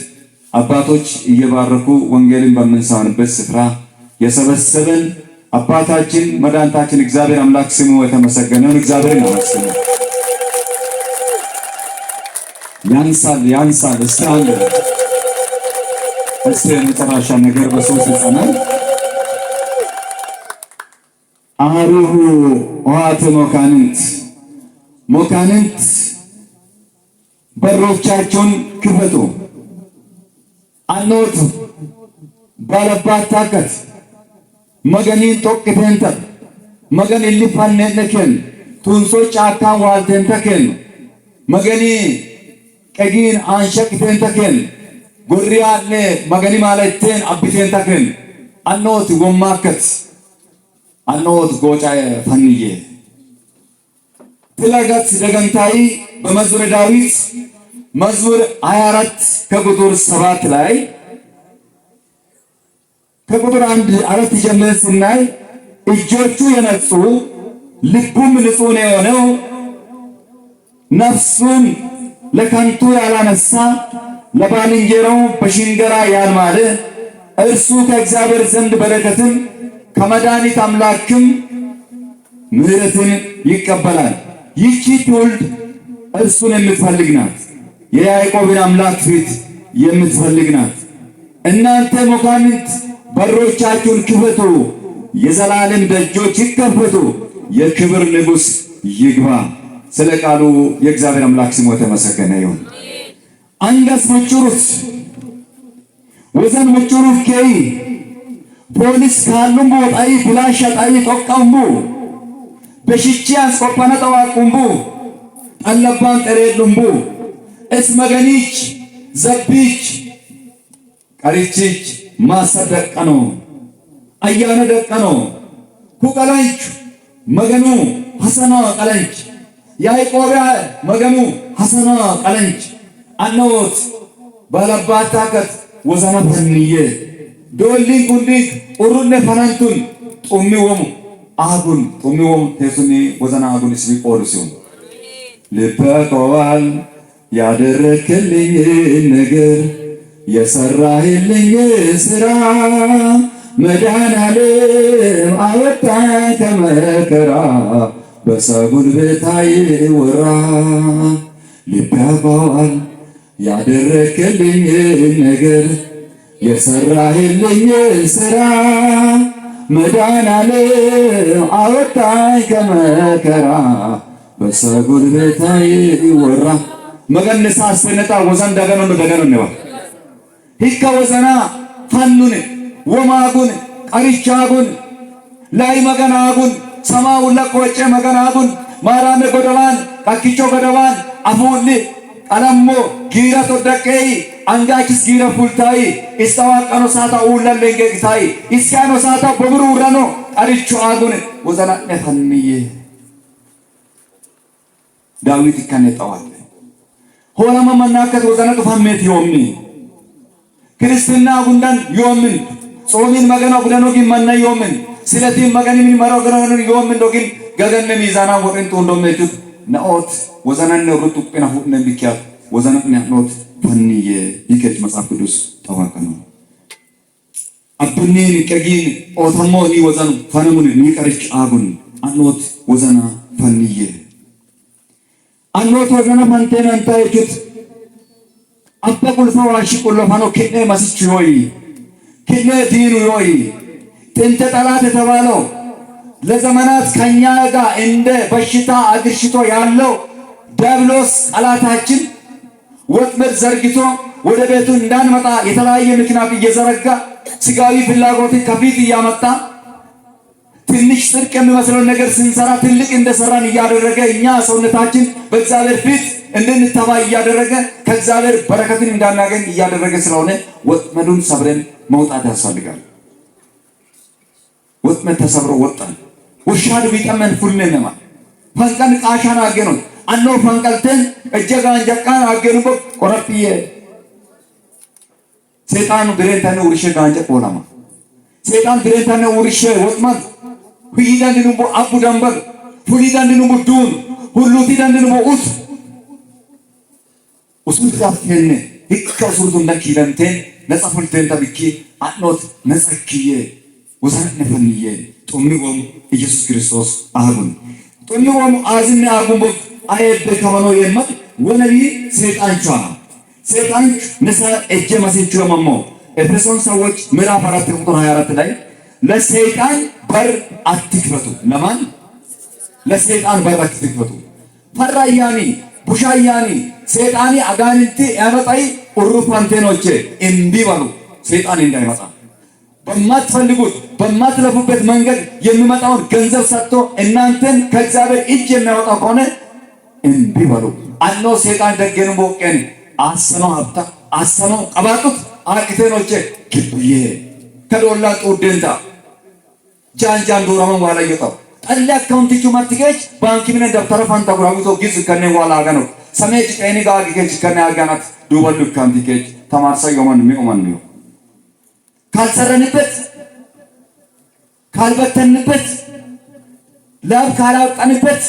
አባቶች እየባረኩ ወንጌልን በምንሰማበት ስፍራ የሰበሰበን አባታችን መድኃኒታችን እግዚአብሔር አምላክ ስሙ የተመሰገነውን እግዚአብሔርን አመስግኑ። ያንሳል። እስቲ የመጨረሻ ነገር በሶስት ይጸናል። አሩሁ ውሃተ መኳንንት በሮቻቸውን ክፈቱ። አኖቱ ባለባት ታከት መገኒን ጦቅቴንተ መገን ኢሊፋኔነከን ቱንሶ ጫካን ዋልቴንተከን መገኒ ቀጊን አንሸቅቴንተከን ጎሪያኔ መገኒ ማለቴን አብቴንተከን አኖት ጎማከት አኖት ጎጫ ፈንዬ ትላጋት ደገንታይ በመዝሙረ ዳዊት መዝሙር 24 ከቁጥር 7 ላይ ከቁጥር 1 ጀምረን ስናይ እጆቹ የነጹ ልቡም ንጹህ ነው የሆነው ነፍሱን ለከንቱ ያላነሳ ለባልንጀራው በሽንገላ ያልማለ እርሱ ከእግዚአብሔር ዘንድ በረከትን ከመድኃኒት አምላክም ምሕረትን ይቀበላል። ይህች ትውልድ እርሱን የምትፈልግ ናት። የያዕቆብን አምላክ ፊት የምትፈልግ ናት። እናንተ መኳንንት በሮቻችሁን ክፈቱ፣ የዘላለም ደጆች ይከፈቱ፣ የክብር ንጉሥ ይግባ። ስለ ቃሉ የእግዚአብሔር አምላክ ስሙ የተመሰገነ ይሁን። አንገስ መጭሩት ወዘን መጭሩት ከይ ፖሊስ ካሉም ወጣይ ፍላሽ ጣይ ተቆምቡ በሽቺ አስቆፓና ተዋቁምቡ አለባን ጠሬሉምቡ እስመገኒች ዘቢች ቀሪችች ማሰደቀኖ አያነ ደቀኖ ኩቀላንች መገኑ ሐሰና ቀለንች ያዕቆብያ መገኑ ሐሰና ቀለንች አኖት ባለባታከት ወዘና ፈንዬ ዶሊን ኩንዲክ ኡሩነ ፈናንቱን ጡሚወሙ አጉን ጡሚወሙ ተሱኒ ወዘና አጉን እስቢ ቆርሲው ልበቀዋል ያደረክልኝ ነገር የሰራህልኝ ስራ መድኃኔዓለም አወጣኝ ከመከራ በሰው ጉልበት አይወራ ልበቀዋል ያደረክልኝ ነገር የሰራህልኝ ስራ መድኃኔዓለም አወጣኝ ከመከራ በሰው ጉልበት አይወራ መገነሳ አስተነታ ወዘን ደገኑ ነው ሂካ ወዘና ፈኑን ወማጉን ቀሪቻጉን ላይ መገናጉን ሰማው ለቆጨ መገናጉን ማራመ ጎደዋን ቀኪቾ ጎደዋን አፉሊ ቀለሞ ጊራ ተደቀይ አንጋችስ ጊራ ፉልታይ ኢስታዋቀኖ ሳታ ኡለለንገ ግታይ ኢስካኖ ሳታ በብሩ ረኖ ቀሪቾ አጉን ወዘና ነፈንዬ ዳዊት ከነጣዋል ሆላማ መናከት ወዘና ጥፋሜት ዮሚ ክርስትና ጉንዳን ዮምን ጾሚን መገና ጉዳኖ ጊመና ዮምን ስለቲን መገኒ ምን መራው ገናን ዮምን ዶግን ገገነ ሚዛና ወጥንቶ እንደመቱት ነኦት ወዘናን ሩጡ ጤና ሁን ቢኪያ ወዘናን ያኖት ፈንዬ ይከጅ መጽሐፍ ቅዱስ ተዋቀኑ አብኒን ቀጊን ኦተሞኒ ወዘኑ ፈነሙን ንቀርጭ አጉን አኖት ወዘና ፈንዬ አኖት ወዘና ፈንቴን አንታይቹት አባ ቁልፋ ዋሺ ቁልፋኖ ከኔ ማስች ሆይ ከኔ ዲኑ ሆይ ጥንተ ጠላት የተባለው ለዘመናት ከኛ ጋር እንደ በሽታ አግርሽቶ ያለው ዲያብሎስ ጠላታችን ወጥመድ ዘርግቶ ወደ ቤቱ እንዳንመጣ የተለያየ ምክንያት እየዘረጋ ስጋዊ ፍላጎትን ከፊት እያመጣ ትንሽ ጽድቅ የሚመስለው ነገር ስንሰራ ትልቅ እንደሰራን እያደረገ እኛ ሰውነታችን በእግዚአብሔር ፊት እንድንተባ እያደረገ ከእግዚአብሔር በረከትን እንዳናገኝ እያደረገ ስለሆነ ወጥመዱን ሰብረን መውጣት ያስፈልጋል። ወጥመድ ተሰብሮ ወጣን ወሻዱ ቢቀመን ፉልነማ ፈንቀን ቃሻና አገኑ አኖ ፈንቀልተን እጀጋን ጀቃን አገኑ ቆረጥዬ ሰይጣን ብሬንታነ ወርሼ ጋንጨ ቆላማ ሰይጣን ብሬንታነ ወርሼ ወጥመድ ሁይዳን ድንቦ አቡ ደንበር ሁይዳን ድንቦ ዱን ሁሉቲ ዳንድንቦ usun tafenne hikka usurtun dakilante nasa fulten tabiki atnot nasa kiye usan nefaniye ጦምኒጎም ኢየሱስ ክርስቶስ አሁን ጦምኒጎም አዝነ አጉም አይብ ከመኖ የመት ወነቢ ሰይጣን ነሳ እጀ ማሲቹ ማሞ ኤፌሶን ሰዎች ምዕራፍ 4 ቁጥር 24 ላይ ለሰይጣን በር አትክፈቱ። ለማን? ለሰይጣን በር አትክፈቱ። ፈራያኒ ቡሻያኒ ሰይጣኒ አጋንንት ያመጣይ ኡሩፋንቴኖቼ እምቢ በሉ። ሰይጣን እንዳይመጣ በማትፈልጉት በማትለፉበት መንገድ የሚመጣውን ገንዘብ ሰጥቶ እናንተን ከእግዚአብሔር እጅ የሚያወጣ ከሆነ እምቢ በሉ። አኖ ሰይጣን ደገን ቦቀን አሰኖ ሀብታ አሰኖ ቀባጡት አቅቴኖቼ ግብዬ ከዶላ ጡደንታ ጃንጃን ዶራማን ዋላ ይጣው ጠላ አካውንቲቹ ማርቲጌች ባንክ ምን ደብተር ፋንታ ጉራዊቶ ግዝ ከነ ዋላ አጋኖ ሰሜት ቀኒ ጋር ጌች ከነ አጋናት ዱበሉ ካንቲጌች ተማርሳ የማን ሚኦማን ነው ካልሰረንበት ካልበተንበት ላብ ካላወጣንበት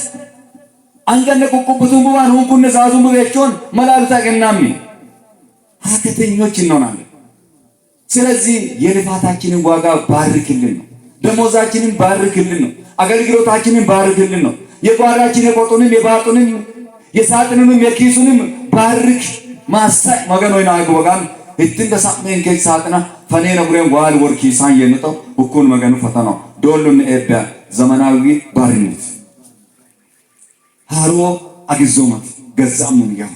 አንገነ ቁቁብቱን ቡባን ሁንኩነ ዛዙም በቾን መላልታ ገናሚ ሀከተኞች እንሆናለን። ስለዚህ የልፋታችንን ዋጋ ባርክልን ነው። ደሞዛችንን ባርክልን ነው። አገልግሎታችንን ባርክልን ነው። የጓራችን የቆጡንም የባጡንም የሳጥኑንም የኪሱንም ባርክ ማሳይ መገኖይና አግወጋን እትን ተሳመን ከሳጥና ፈኔና ጉሬን ዋል ወርኪ ሳን የምጠው ሁኩን መገኑ ፈተናው ዶሉን ኤባ ዘመናዊ ባርነት ሃሮ አግዞማት ገዛሙን ያው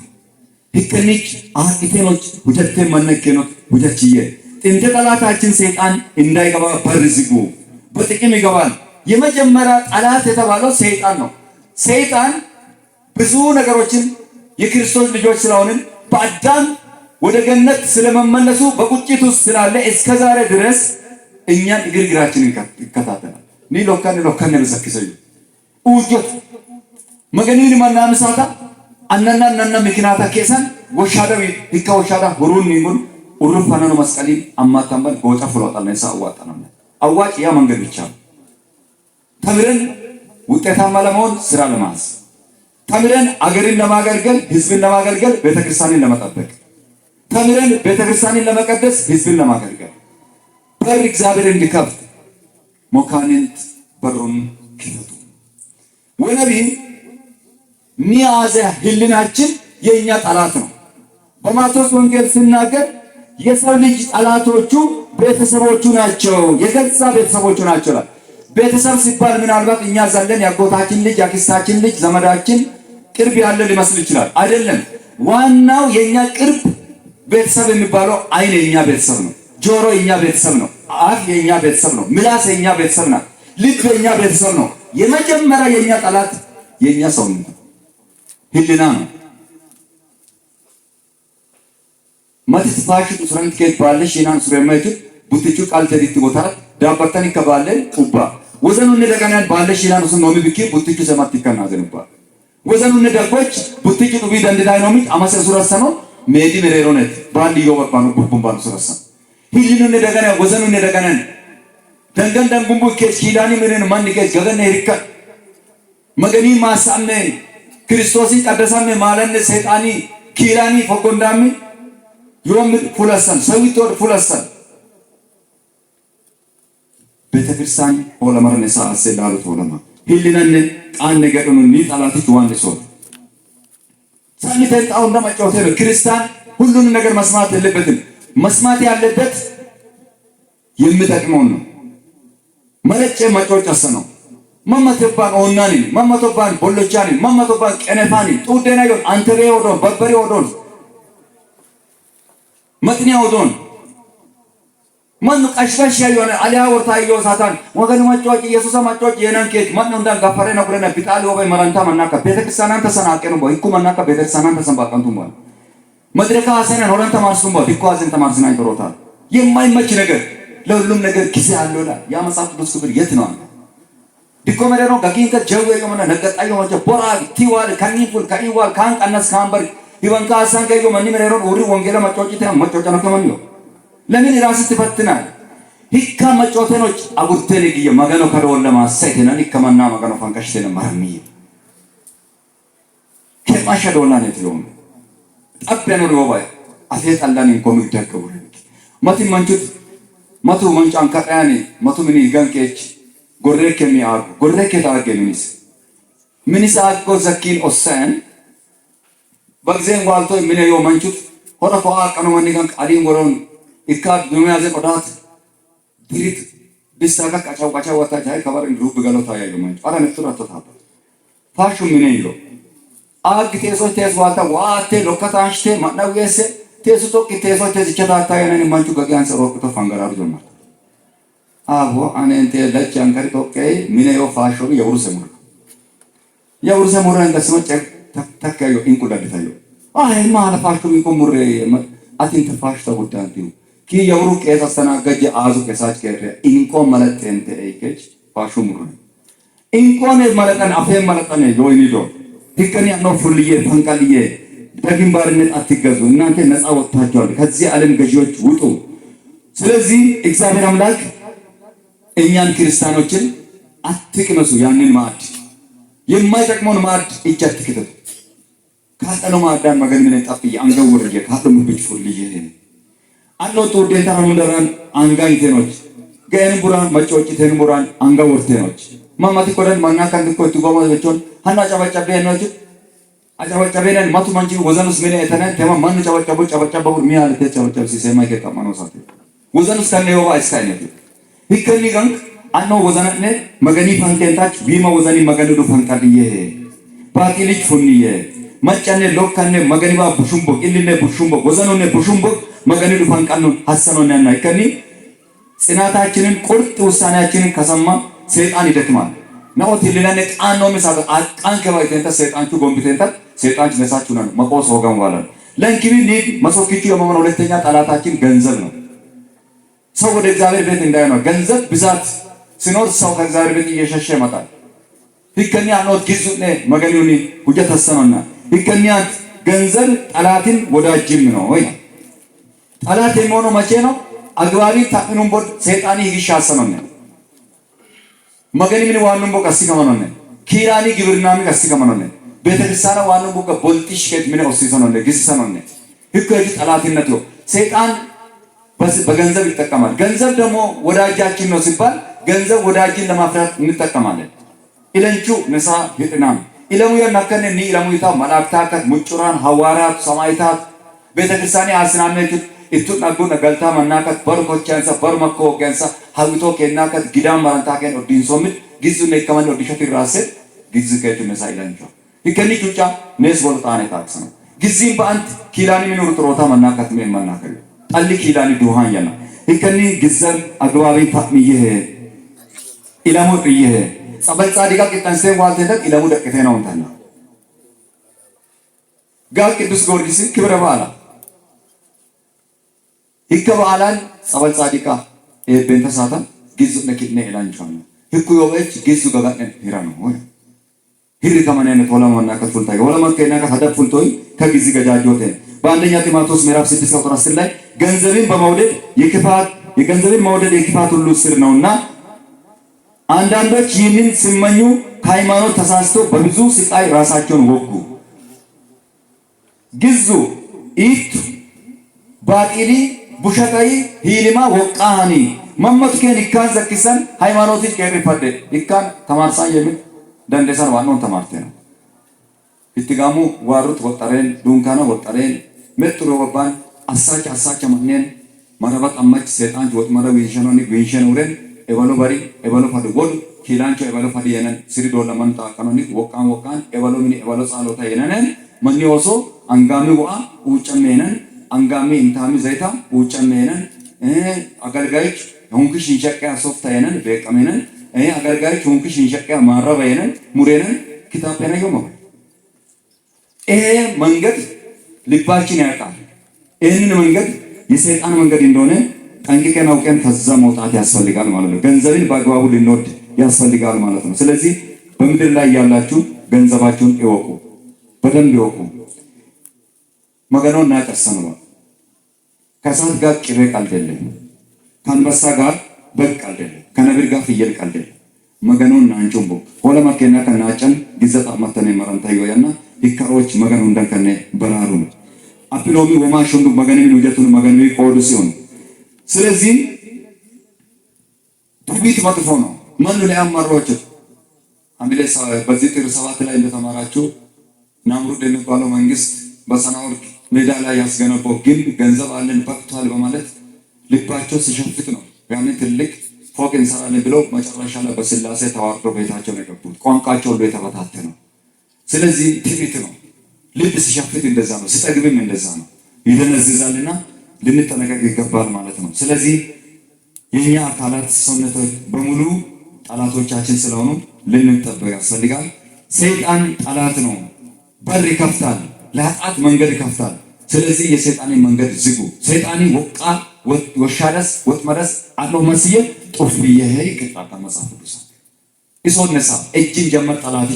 ህከኒች አቂቴኖች ሁጀቴ መነከኖት ሁጀችዬ ጥንተ ጠላታችን ሰይጣን እንዳይገባ በር ዝጉ። በጥቅም ይገባል። የመጀመሪያ ጠላት የተባለው ሰይጣን ነው። ሰይጣን ብዙ ነገሮችን የክርስቶስ ልጆች ስለሆንን በአዳም ወደ ገነት ስለመመለሱ በቁጭት ውስጥ ስላለ እስከዛሬ ድረስ እኛን እግርግራችንን ይከታተላል። ኒሎካን ለሰክሰዩ ኡጆት መገኒን ማናምሳታ አናናና ምክንያታ ከሰን ወሻዳው ይካወሻዳ ሁሩን ይሙን ኡሩፋናኑ መስቀሊ አማካምባል ጎጫ ፍሎጣና ይሳዋጣና አዋጭ ያ መንገድ ብቻ ተምረን ውጤታማ ለመሆን ስራ ለማስ ተምረን አገርን ለማገልገል ህዝብን ለማገልገል ቤተክርስቲያንን ለመጠበቅ ተምረን ቤተክርስቲያንን ለመቀደስ ህዝብን ለማገልገል በር እግዚአብሔር እንዲከፍት ሞካንንት በሩን ክፈቱ። ወነቢ ሚያዘ ህልናችን የኛ ጠላት ነው። በማቴዎስ ወንጌል ሲናገር የሰው ልጅ ጠላቶቹ ቤተሰቦቹ ናቸው፣ የገዛ ቤተሰቦቹ ናቸው። ቤተሰብ ሲባል ምናልባት እኛ ዘለን ያጎታችን ልጅ ያክስታችን ልጅ ዘመዳችን ቅርብ ያለ ሊመስል ይችላል። አይደለም። ዋናው የኛ ቅርብ ቤተሰብ የሚባለው አይን የኛ ቤተሰብ ነው፣ ጆሮ የኛ ቤተሰብ ነው፣ አፍ የኛ ቤተሰብ ነው፣ ምላስ የኛ ቤተሰብ ነው፣ ልብ የኛ ቤተሰብ ነው። የመጀመሪያ የኛ ጠላት የኛ ሰው ነው፣ ህሊና ነው። ማትስ ፋሽ ሱረንት ከት ባለሽ ይናን ሱረመት ቡትቹ ቃል ተዲት ቦታ ዳበርተን ከባለን ቁባ ወዘኑን እንደገናን ባለሽ ይናን ሱን ነው ቢኪ ቡትቹ ሰማት ይከናዘንባ ወዘኑን እንደቆች ቡትቹ ዱቢ ደንዳይ ነው ምት አማሰ ሱረሰኖ ሜዲ መሬሮነት ባንዲ ይወባኑ ቡቡምባን ሱረሰ ህሊኑን እንደገና ወዘኑን እንደገና ደንገን ደንጉምቡ ከስኪዳኒ ምንን ማን ይገዝ ገገነ ይርካ መገኒ ማሳመ ክርስቶስን ቀደሳመ ማለነ ሰይጣኒ ኪራኒ ፈጎንዳሚ ዮም ፉለሰን ሰዊቶር ፉለሰን ቤተክርስቲያን ኦለመርነሳ አሰላሉት ኦለማ ህሊናነ ቃን ነገሩን ሊጣላትት ዋንሶ ሳሚተን ጣው እንደማጫወተ ነው። ክርስቲያን ሁሉን ነገር መስማት የለበትም። መስማት ያለበት የሚጠቅመው ነው። መለጨ ማጫወጫሰ ነው። መመተባን ኦናኒ መመተባን ቦሎቻኒ መመተባን ቀነፋኒ ጡደና ይሁን አንተቤ ወዶ በበሬ ወዶ መጥኒያ ወዶን ማን ቀሽፈሽ ያዩና አሊያ ወርታዮ ሳታን ወገኑ ማጫወጭ ኢየሱስ ማጫወጭ የናንከት ማን እንዳን ጋፈረ ነብረና ቢጣሊ ወበይ መራንታ ማናካ ቤተክርስቲያናን ተሰናቀኑ በይኩ ማናካ ቤተክርስቲያናን ተሰንባቀንቱ ማለት መድረካ አሰነን ሆራንታ ማርሱም ማለት ይኩ አዘን ተማርስና ይተሮታል። የማይመች ነገር ለሁሉም ነገር ጊዜ አለውላ ያ መጽሐፍ ቅዱስ ክብር የት ነው? ዲኮመደሮ ጋጊንከ ጀው የቆመና ነገጣዩ ወጀ ቦራ ቲዋል ካኒፉል ካይዋል ካን ቀነስ ካምበር ይወንካ አሳን ከዩ ማን መረሮን ወሪ ወንጌላ ማጫወጭ ማጫወጫ ነው ከማንዮ ለምን ራስ ትፈትናል? ሂካ ማጫወተኖች አጉርተን ይየ ማገኖ ከዶለ ማሳይተና ሊከማና ማገኖ ፈንከሽተና ማርሚ ከማሻ ዶላ ነው ትሎም ጠበኑ ነው ባይ አፌት አላን ኮሚክ ደከቡ ማቲ ማንቹት ማቱ ማንጫን ካያኒ ማቱ ምን ይጋንከች ጎሬክ የሚያርጉ ጎሬክ የታገኝስ ምን ይሳቆ ዘኪን ኦሰን በግዜን ዋልቶ ምን ነው መንቹት ሆነ ፈዋ ቀኑ ማንጋን ቃዲን ወሮን ኢካድ ዱሚያዘ ቆዳት ድሪት ቢስታካ ቃቻው ወጣ ጃይ ከበር ግሩፕ ገሎታ ያዩ መንቹ አራ ነጥራ ተታባ ፋሹ ምን ይሎ አግ ቴሶ ቴስ ዋልታ ዋቴ ሎካታሽቴ ማናውየሰ ቴሶ ቶክ ቴሶ ቴስ ቸታታ ያነን መንቹ ገጋን ሰሮክቶ ፈንገራሩ ጀመር አቦ አነንቴ ለች አንከሪ ቶኬ ምን ነው ፋሹ የውርሰ ሙረ እንደስመ ተከዩ እንቁዳድታዩ አይ ማለፋሹ እንቁሙረ አቲን ተፋሽ ተውዳንቲው ኪ የውሩ ቄስ አስተናገጀ አዙ ከሳች ከረ እንቆ መለጠንተ አይከች ፋሹ ሙረ እንቆነ መለጠን አፈ መለጠን ዮይኒዶ ትከኒ ነው ፉልዬ ፈንቃልዬ በግንባርነት አትገዙ እናንተ ነፃ ወጥታችኋል ከዚህ ዓለም ገዢዎች ውጡ ስለዚህ እግዚአብሔር አምላክ እኛን ክርስቲያኖችን አትቅመሱ ያንን ማዕድ የማይጠቅመውን ማዕድ እጃት ትከተቱ ካጠነው ማዕዳን መገን ምን ጠፍይ አንገውርየ ካጠሙ ብጭፉልዬ አንሎቱ ደንታራሙ ደራን አንጋይቴኖች ገን ቡራን መጮጭ ተንቡራን አንጋውርቴኖች ማማቲ ኮረን ማና ካንድ ኮቱ ጎማዎችን ሀና ጫባጫቤኖች አጫባጫቤነን ማቱ ማንጂ ወዘኑስ ምን የተነ ተማ ማን ጫባጫቦ ሚያለ ተጫባጫብ ሲሰማ ከቀማኖሳት ወዘኑስ ካነው አይስካይነት ይከኒ ጋንክ አኖ ወዘናነ መገኒ ፋንቴንታች ቢማ ወዘኒ መገኑ ፋንታልዬ ባቂልጅ ፉንዬ መጫነ ሎካነ መገኒባ ቡሹምቦ ኢልነ ቡሹምቦ ወዘኑነ ቡሹምቦ መገኑ ፋንቃኑ ሐሰኑና ይከኒ ጽናታችንን ቁርጥ ውሳኔያችንን ከሰማ ሰይጣን ይደክማል ነው ትልላነ ቃኖ መሳተ አቃን ከባይተንታ ሰይጣንቹ ጎምቢተንታ ሰይጣንች ነሳቹና መቆስ ወጋን ዋላ ለንኪቢ ሊድ መስወኪቹ የመሆን ሁለተኛ ጠላታችን ገንዘብ ነው ሰው ወደ እግዚአብሔር ቤት እንዳይኖር ገንዘብ ብዛት ሲኖር ሰው ከእግዚአብሔር ቤት እየሸሸ ይመጣል ይከኒያ ነው ግዙነ መገኒውኒ ሁጀት ተሰናና ይከኒያ ገንዘብ ጠላትን ወዳጅም ነው ወይ ጠላት የሆነው መቼ ነው አግባቢ ታቅኑን ቦድ ሰይጣን ይግሻሰነነ መገኒ ምን ዋኑን ቦ ቀሲ ከመነነ ኪራኒ ግብርናሚ ቀሲ ከመነነ ቤተክርስቲያን ዋኑን ቦ ቦልቲሽ ከት ምን ኦሲሰነነ ግስሰነነ ይከጂ ጠላትነት ነው ሰይጣን በገንዘብ ይጠቀማል ገንዘብ ደግሞ ወዳጃችን ነው ሲባል ገንዘብ ወዳጅን ለማፍራት እንጠቀማለን ኢለንቹ ነሳ ይጥናም ኢለሙ የናከነ ኒ ኢለሙ ይታ መላእክታት ሙጭራን ሐዋርያት ሰማዕታት ቤተክርስቲያን አስናነች እቱ ናጉና ገልታ መናከት በርኮቻንሳ በርመኮ ገንሳ ሀብቶ ከናከት ጊዳም ማንታከን ኦዲንሶም ግዙ ነከማን ኦዲሸት ራሴ ግዙ ከቱ ነሳ ኢለንቹ ይከኒ ቹጫ ነስ ወልጣኔ ታክስ ነው ግዚም በአንት ኪላኒ ምን ወርጥሮታ መናከት ምን መናከል ጣሊ ኪላኒ ዱሃን ያና ይከኒ ግዘም አግባቢ ታምይሄ ኢላሙ ጥይሄ ጸበል ጻዲቃ ቂጣንሰን ዋልተደቅ ኢላሙ ደቀተ ነው እንታና ጋር ቅዱስ ጊዮርጊስ ክብረ በዓላ ይከበዓላል ጸበል ጻዲቃ በእንተሳታ ግዙ ነኪነ ኢላንቻው ህኩ yobeች ግዙ ገጋን ሂራኑ ወይ ሂሪ ከማነነ ቶላማና ከፉልታ ወለማከና ከሐደፉልቶይ ከግዚ ገጃጆቴ በአንደኛ ጢሞቴዎስ ምዕራፍ 6 ቁጥር 10 ላይ ገንዘብን በመውደድ የገንዘብን መውደድ የክፋት ሁሉ ስር ነውና አንዳንዶች ይህንን ሲመኙ ከሃይማኖት ተሳስቶ በብዙ ስቃይ ራሳቸውን ወጉ ግዙ ኢት ባጢሊ ቡሸታይ ሂሊማ ወቃኒ መመትከን ይካን ዘክሰን ሃይማኖት ይቀርፈደ ይካን ተማርሳ የምን ደንደሰን ዋናውን ተማርተ ነው ይትጋሙ ዋሩት ወጣረን ዱንካና ወጣረን መጥሮ ወባን አሳች ማንነን ማረባት አማች ሰይጣን ወጥመረ ዊንሸኖኒ ዊንሸኖረን ኤባሎ ባሪ ኤባሎ ፈድ ወድ ኪላንቾ ኤባሎ ፈድ የነን ሲሪዶ ለማንታ ካኖኒ ወቃን ኤባሎ ሚኒ ኤባሎ ጻሎታ የነን ማንዮሶ አንጋሚ ወአ ውጨሜነን አንጋሚ እንታሚ ዘይታ ውጨሜነን አገልጋይች ሁንክሽ እንሸቀያ ሶፍታ የነን በቀሜነን አገልጋይች ሁንክሽ እንሸቀያ ማረባ የነን ሙሬነን ኪታበና ይወማ ይሄ መንገድ ልባችን ያውቃል ይሄንን መንገድ የሰይጣን መንገድ እንደሆነ ጠንቅቀን አውቀን ከዛ መውጣት ያስፈልጋል ማለት ነው ገንዘብን በአግባቡ ልንወድ ያስፈልጋል ማለት ነው ስለዚህ በምድር ላይ ያላችሁ ገንዘባችሁን እወቁ በደንብ እወቁ መገኖና ያቀሰነው ከሳት ጋር ቅቤ ቀልደለም ከአንበሳ ጋር በግ ቀልደለም ከነብር ጋር ፍየል ቀልደለም መገኖና አንጮምቦ ወለማከና ከናጨን ግዘጣ ማተነ መረንታዮያና ይካሮች መገኑ እንደከነ በራሩ አፕሎሚ ወማሹንዱ መገነን ወጀቱን መገነን ቆዱ ሲሆን ስለዚህ ትቢት መጥፎ ነው ማን ላይ አማሮች አምቢለስ በዚህ ጥር 7 ላይ እንደተማራችሁ ናምሩድ የሚባለው መንግስት በሰናዖር ሜዳ ላይ ያስገነባው ግንብ ገንዘብ አለን በቅቷል በማለት ልባቸው ሲሸፍት ነው ያንን ትልቅ ፎቅ እንሰራለን ብለው መጨረሻ ላይ በስላሴ ተዋርዶ ቤታቸው ነው የገቡት። ቋንቋቸው ሁሉ የተበታተነው። ስለዚህ ትዕቢት ነው። ልብ ሲሸፍት እንደዛ ነው፣ ሲጠግብም እንደዛ ነው። ይደነዝዛልና ልንጠነቀቅ ይገባል ማለት ነው። ስለዚህ የኛ አካላት ሰውነቶች በሙሉ ጠላቶቻችን ስለሆኑ ልንጠበቅ ያስፈልጋል። ሰይጣን ጠላት ነው። በር ይከፍታል፣ ለኃጢአት መንገድ ይከፍታል። ስለዚህ የሰይጣንን መንገድ ዝጉ። ሰይጣኒ ወሻደስ ወጥመደስ አለው መስየ ጦፍዬ ይቅጣታ መጽሐፍ ቅዱስ ኢሶነሳ እጅን ጀመር ጠላት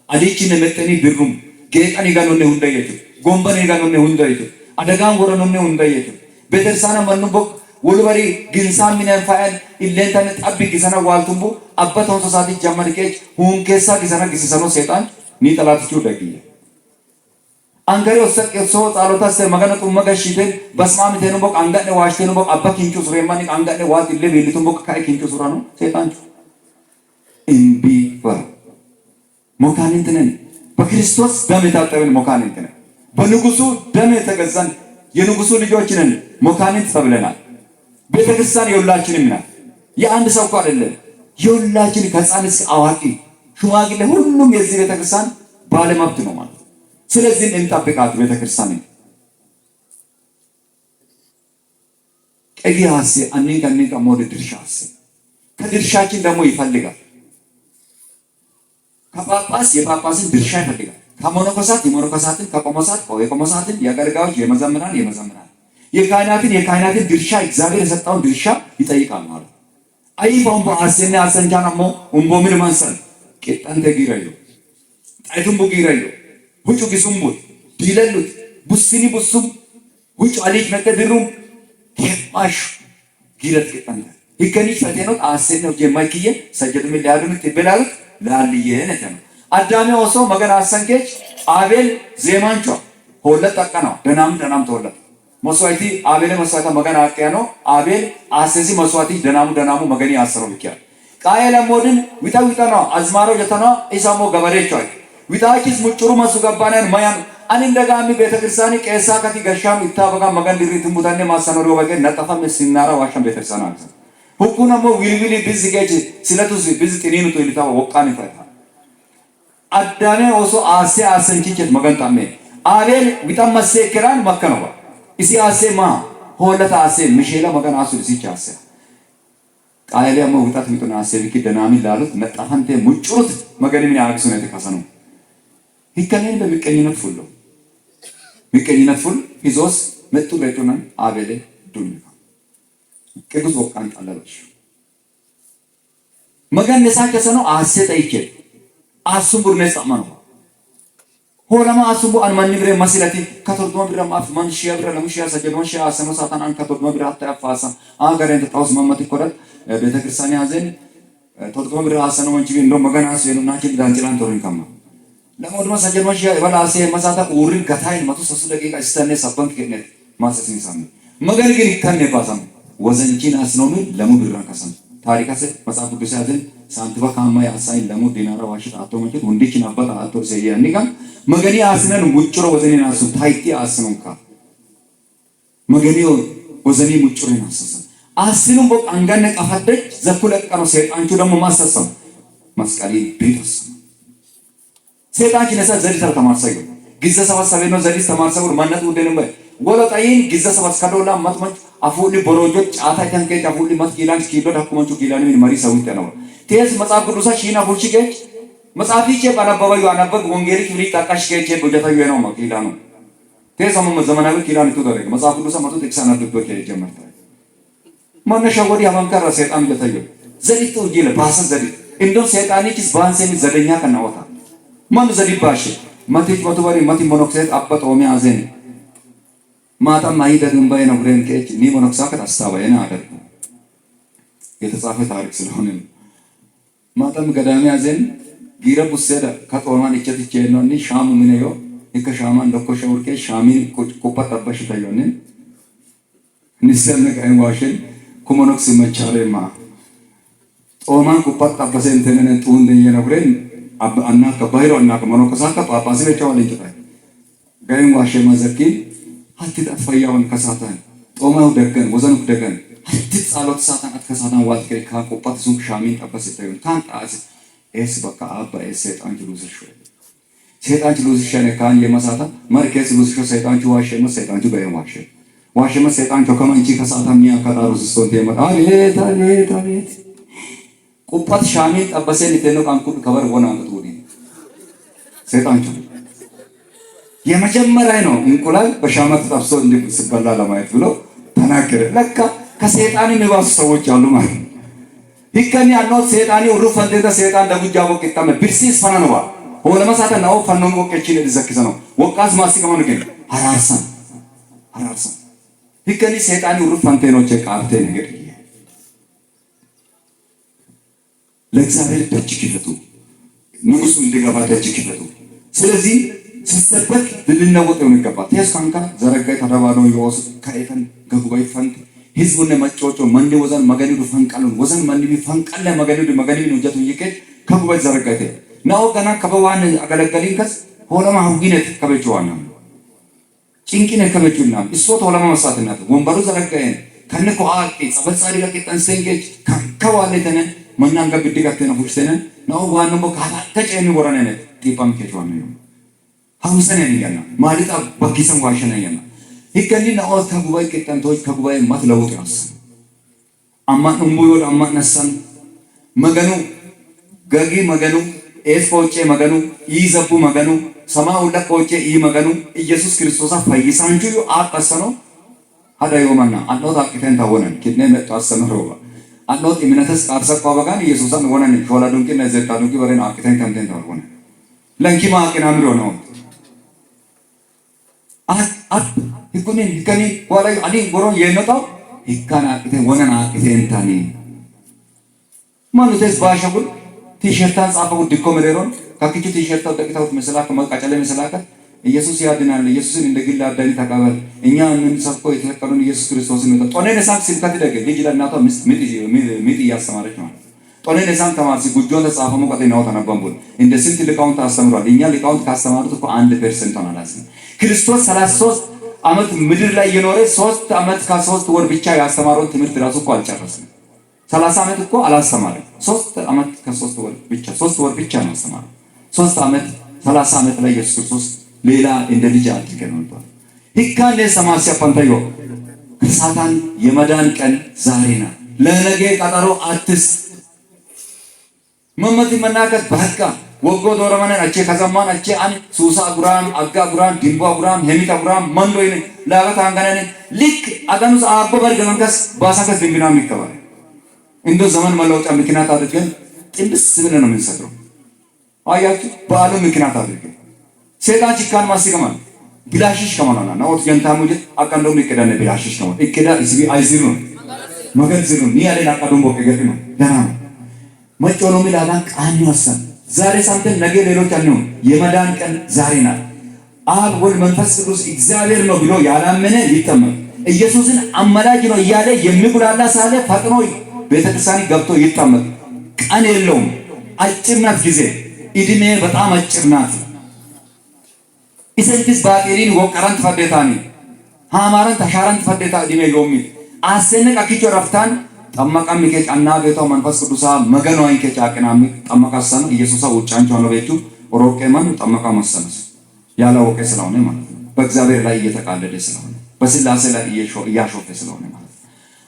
አዲችን መተኒ ብሩም ጌቀን ይጋኖነ ሁንደየቱ ጎንበን ይጋኖነ ሁንደየቱ አደጋን ወረኖነ ሁንደየቱ በደርሳና መንቦ ወልበሪ ግንሳን ሚነን ፋይል ኢሌንተን ጠብ ግሰና ዋልቱምቡ አባቶን ተሳቲ ጀመር ከጭ ሁንከሳ ግሰና ግሰኖ ሰይጣን ኒ ጠላትቹ ደግየ አንገሪ ወሰቀሶ ጣሎታስ መገነጡ መገሽተን በስማም ተኑ ቦቅ አንጋደ ዋሽተኑ ቦቅ አባ ኪንቹ ሱሬማኒ አንጋደ ዋት ኢለ ቤሊቱም ቦቅ ካይ ኪንቹ ሱራ ነው ሰይጣን እምቢ ወራ ሞካኒንተነን በክርስቶስ ደም የታጠበን ሞካኒንተነን በንጉሱ ደም የተገዛን የንጉሱ ልጆች ነን። ሞካኒንት ተብለናል። ቤተክርስቲያን የሁላችንም ናት። የአንድ ሰው እኮ አይደለም፣ የሁላችን ከሕፃን እስከ አዋቂ ሽማግሌ ሁሉም የዚህ ቤተክርስቲያን ባለመብት ነው ማለት። ስለዚህ እንጠብቃት ቤተክርስቲያን ቀጊያስ አንኒጋ ሞደ ድርሻስ ከድርሻችን ደግሞ ይፈልጋል። ከጳጳስ የጳጳስን ድርሻ ይፈልጋል። ከመነኮሳት የመነኮሳትን፣ ከቆሞሳት የቆሞሳትን፣ የአገልጋዮች የመዘምራን የካህናትን ድርሻ እግዚአብሔር የሰጠውን ድርሻ ይጠይቃል ማለት። አይፋውን በአሰና አሰንጃናሞ ኡምቦምን ማንሰን ቄጣን ተጊራዩ ጣይቱም ቡጊራዩ ሁጩ ጊሱሙ ዲለሉት ቡስኒ ቡሱም ሁጩ አሊት መከድሩም ከማሽ ጊረት ቄጣን ይከኒ ፈቴኖ አሰነው የማይክየ ሰጀዱም ሊያዱም ትበላሉት ላልየ ነተነ አዳሜ ወሶ መገና አሰንኬች አቤል ዜማንቾ ሆለት አቀናው ደናም ተወለት መስዋዕቲ አቤል መስዋዕታ መገና አቀያኖ አቤል አሰሲ መስዋዕቲ ደናሙ መገኒ አሰረው ይኪያ ቃየለ ሞድን ዊታው አዝማሮ ጀተና ኢሳሞ ገበሬቾይ ዊታኪስ ሙጭሩ ማሱ ገባናን ማያም አንንደጋሚ ቤተክርስቲያን ቄሳ ከቲ ገሻም ይታበጋ መገን ድሪት ሙታኔ ማሰኖሮ ወገ ነጠፋም ሲናራ ዋሻም ቤተክርስቲያን አለ ሁኩናሞ ዊልዊሊ ቢዝጌጅ ስለቱስ ቢዝ ጤኒኑ ቶይልታ ወቃን ይፈታ አዳሜ ወሶ አሰንቺት መገንጣሜ አቤል ቢጣም መሰከራን መከነው እሲ አሴማ ሆለታ አሴ ምሼላ መገን አሱ ሲቻሰ ቃየለ ወጣት ሚጡና አሴ ቢክ ደናሚ ላሉት ነጣፈንቴ ሙጭሩት መገን ምን ያክሱ ነው ተካሰነው ይከነን በሚቀኝነት ፉል ኢዞስ መጡ በቱና አቤል ዱን ቅዱስ ወቃን ጣለበሽ መገን ነሳከሰነው አሴ ጠይቄ አሱም ቡርነስ አማኑ ሆለማ አሱም አንማን ብረ መስለቲ ከተርዶም ብረ ማፍ ማንሺያ ብረ ለሙሺያ ሰጀዶን ሺያ አሰኖ ሳታን አን ከተርዶም ብረ አታፋሳ አገረን ተጣውስ መመት ይቆረጥ ቤተክርስቲያን ያዘን ተርዶም ብረ አሰኖ ወንጂ እንደው መገናስ የሉናችን ዳንጭላን ተወርን ከማ ለሞድማ ሰጀዶን ሺያ በላሴ መሳታ ኡሪን ገታይን መቶ 3 ደቂቃስተነ ሰበንክ ከነት ማሰሲን ሳም መገን ግን ይከነ ባሳም ወዘንጂን አስኖም ለሙ ብራ ከሰም ታሪካስ መጽሐፍ ቅዱስ ያዘን ሳንቲባ ካማ ያሳይ ለሙ ዲናራ ዋሽት አቶ ማለት ወንዲችን አባታ አቶ ሰይያኒ ጋር መገኒ አስነን ሙጭሮ ወዘኔን አሱ ታይቲ አስነንካ መገኒ ወዘኒ ሙጭሮ ይናሰሰ አስኑ ቦቅ አንጋነ ቀፈደች ዘኩለቀኖ ሰይጣንቹ ደግሞ ማሰሰም መስቀሊ ቢጥስ ሰይጣንቺ ነሳ ዘሪታ ተማርሰዩ ግዘ ሰባሰበ ነው ዘሪስ ተማርሰው ማንነቱ ወደነበ ወለጣይን ግዘ ሰባስ ከዶላ ማጥመጭ አፉሊ ቦሮጆ ጫታ ተንከይ አፉሊ ማስኪላን ስኪሎ ዳኩመንቹ ጊላን ምን ማሪ ሰውት ነው ቴስ መጽሐፍ ቅዱሳ ሺና ቡርቺገች መጽሐፊቼ ባናባባዩ አናበብ ወንጌል ፍሪ ታቃሽ ከቼ በጀታዩ ነው ማኪላ ነው ቴስ አመ ዘመናዊ ኪላን ተደረገ መጽሐፍ ቅዱሳ መቶ ተክሳና ድብቶ ከጀመርታ ማነሻ ወዲ አማንካራ ሰይጣን ለታዩ ዘሪቱ ይለ ባሰ ዘሪ እንደው ሰይጣኒክስ ባንሰሚ ዘደኛ ከናወታ ማን ዘሪ ባሽ ማቲት መቶባሪ ማቲ ሞኖክሴት አባቶሚ አዘን ማታም ማይደ ግንባይ ነው ግሬን ከች ኒ ሞኖክሳ ከታስታባየና አደረገ የተጻፈ ታሪክ ስለሆነ ማታም ገዳሚ አዘን ጊረቡ ሰዳ ከጦማን እጨትቼ ነውኒ ሻሙ ምንዮ እከሻማን ለኮሸ ወርቄ ሻሚን ኮፓታ በሽታዮነ ንሰነ ጋይ ዋሽን ኮሞኖክስ መቻለማ ጾማን ቁጳት ጠበሰ እንተነነ ጡን እንደየነብረን አና ከባይሮ እና ከመኖ ከሳካ ጳጳስ ለቻው ለንጭታ ጋይም ዋሸ መዘኪን አትጠፋያውን ከሳታን ጾማው ደገን ወዘኑ ደገን አትጻሎት ሳታን አትከሳታን ዋልከ ካቆጳት ሱቅ ሻሚን ጠበሰ ተዩን ታንጣስ ኤስ በቃ አባ ኤስ ሰይጣን ጅሉስ ሾ ሰይጣን ጅሉስ ሸነ ካን የመሳታ ማርኬስ ጅሉስ ሾ ሰይጣን ጅዋሸ ሰይጣን ጅባይ ዋሸ ሰይጣን ከመንቺ ከሳታን ያ ከዳሩስ ስቶንቴ መጣ አቤት ቁጳት ሻሚን ጠበሰ ለተነው ቃንኩ ከበር ሆና አመጡኝ ሰይጣን ጅሉ የመጀመሪያ ነው እንቁላል በሻማ ተጠብሶ እንደምስበላ ለማየት ብሎ ተናገረ። ለካ ከሰይጣን የሚባሱ ሰዎች አሉ ማለት ነው። ይከኒ ያለው ሰይጣን ወሩፍ እንደዛ ሰይጣን ለጉጃቦ ከተመ ቢርሲስ ፈናነዋ ሆለ ማሳተ ነው ፈኖን ወቀችን ለዘክሰ ነው ወቃስ ማስቀመኑ ግን አራርሰን ይከኒ ሰይጣን ወሩፍ ፈንቴኖች ቃርቴ ነገር ለእግዚአብሔር ደጅ ይፈቱ ንጉሱ እንደገባ ደጅ ይፈቱ። ስለዚህ ሲሰበክ ልንነወጥ ይገባል። ተስካንካ ዘረጋይ ተረባዶ ይወስ ከይፈን ገጉባይ ፈንት ህዝቡን መጮጮ መንዲ ወዘን መገኒዱ ፈንቀሉን ወዘን መንዲ ፈንቀለ መገኒዱ ወጀቱ ይከት ከጉባይ ዘረጋይተ ናው ገና ከበዋን አገለገሊንከስ ሆለማ ሁጊነት ከበጭዋና ጭንቂነ ከበጭና እሶት ሆለማ መሳትናት ወንበሩ ዘረጋየን ከነኮ አቂ ጸበጻሪ ለቂጠን ሰንጌጅ ከዋለተነ መናንጋ ግድጋተነ ሁርሰነ ናው ዋንሞ ካታከጨኒ ወራነነ ጢጳም ከጭዋና ነው ሐሙሰን ያንያና ማሊጣ በኪሰን ዋሸናያና ይከኒ ነው ከጉባኤ ከተንቶች ከጉባኤ ማትለውጥ ያስ አማን ኡምቡዮድ አማን ነሰን መገኑ ገጊ መገኑ ኤስፖቼ መገኑ ይዘቡ መገኑ ሰማው ለቆቼ ይመገኑ ኢየሱስ ክርስቶስ ፈይሳንጁ አቀሰኖ አዳዮማና አኖታ ከተን ታወነን ከነ መጣሰነሮ አኖት ኢምነተስ ቃርሰቋ በጋን ኢየሱስን ወነን ሾላዱን ከነ ዘታዱን ከበረን አከተን ከንተን ታወነ ለንኪ ማቀና ምሮ ነው ይከኒ ወላይ አዲ ጎሮን የነጣው ይካና አከተ ወነና አከተንታኒ ማኑተስ ባሻጉል ቲሸርታን ጻፈው ዲኮመደሮን ካኪቹ ቲሸርታው ተቀታው መስላከ መቃጨለ መስላከ ኢየሱስ ያድናል ኢየሱስን እንደግል አዳኝ ተቀበል እኛ ምን ሰብኮ የተሰቀሉን ኢየሱስ ክርስቶስን ነው ጦኔ ነሳም ሲልከት ደገ ልጅ ለናቷ ሚጥ ያስተማረች ነው ጦኔ ነሳም ተማርሲ ጉጆን ተጻፈው መቀጤ ነው ተነበንቡል እንደ ስንት ሊቃውንት አስተምሯል እኛ ሊቃውንት ካስተማሩት እኮ 1% ሆናላስ ክርስቶስ 33 አመት ምድር ላይ የኖረ 3 አመት ከ3 ወር ብቻ ያስተማረው ትምህርት ራሱ እኮ አልጨረሰም 30 አመት እኮ አላስተማረም 3 አመት ከ3 ወር ብቻ 3 ወር ብቻ ነው ያስተማረው 3 አመት 30 አመት ላይ ኢየሱስ ክርስቶስ ሌላ እንደ ልጅ አድርገን ነበር ይካለ ሰማሲያ ፓንታዮ ከሳታን የመዳን ቀን ዛሬ ነው ለነገ ቀጠሮ አትስ መመት መናገር በቃ ወጎ ዶረማን አቼ ከዘማን አቼ አን ሱሳ ጉራም አጋ ጉራም ዲምባ ጉራም ሄሚታ ጉራም መንዶይን ላጋታ አንገነን ልክ አጋኑስ አቦ በርገንከስ ባሳከስ ዲምቢናም ይከባል እንዶ ዘመን መለውጫ ምክንያት አድርገን ጥንስ ብለን ነው የምንሰራው አያችሁ ባሉ ምክንያት አድርገን ሰይጣን ጭካን ማስገማን ቢላሽሽ ከማናና ነው ወጥጀንታሙ ጀት አቀንዶም ይከዳነ ቢላሽሽ ነው ይከዳ እስቢ አይዚሩ መገዝሩ ኒያሌና አቀዶም ቦከገት ነው ደና መጮኖ ሚላላን ቃን ወሰን ዛሬ ሳንተን ነገ ሌሎች አሉ የመዳን ቀን ዛሬ ናት አብ ወልድ መንፈስ ቅዱስ እግዚአብሔር ነው ብሎ ያላመነ ይጠመቅ ኢየሱስን አመላጅ ነው እያለ የሚጉላላ ሳለ ፈጥኖ ቤተክርስቲያን ገብቶ ይጠመቅ ቀን የለውም አጭር ናት ጊዜ እድሜ በጣም አጭር ናት ኢሰንቲስ ባጤሪን ወቀራን ተፈደታኒ ሃማራን ተሻራን ተፈደታ እድሜ ዮሚ አሰነቅ አኪቾ ረፍታን ጠመቃም ከጫና ቤቷ መንፈስ ቅዱሳ መገኑ አይንከ ጫቅናም ጠመቃሰነ ኢየሱስ ወጫንቹ ነው ቤቱ ሮቄማን ጠመቃ መሰለስ ያላወቀ ስለሆነ ማለት ነው በእግዚአብሔር ላይ እየተቃለደ ስለሆነ በስላሴ ላይ እያሾፈ ስለሆነ ማለት ነው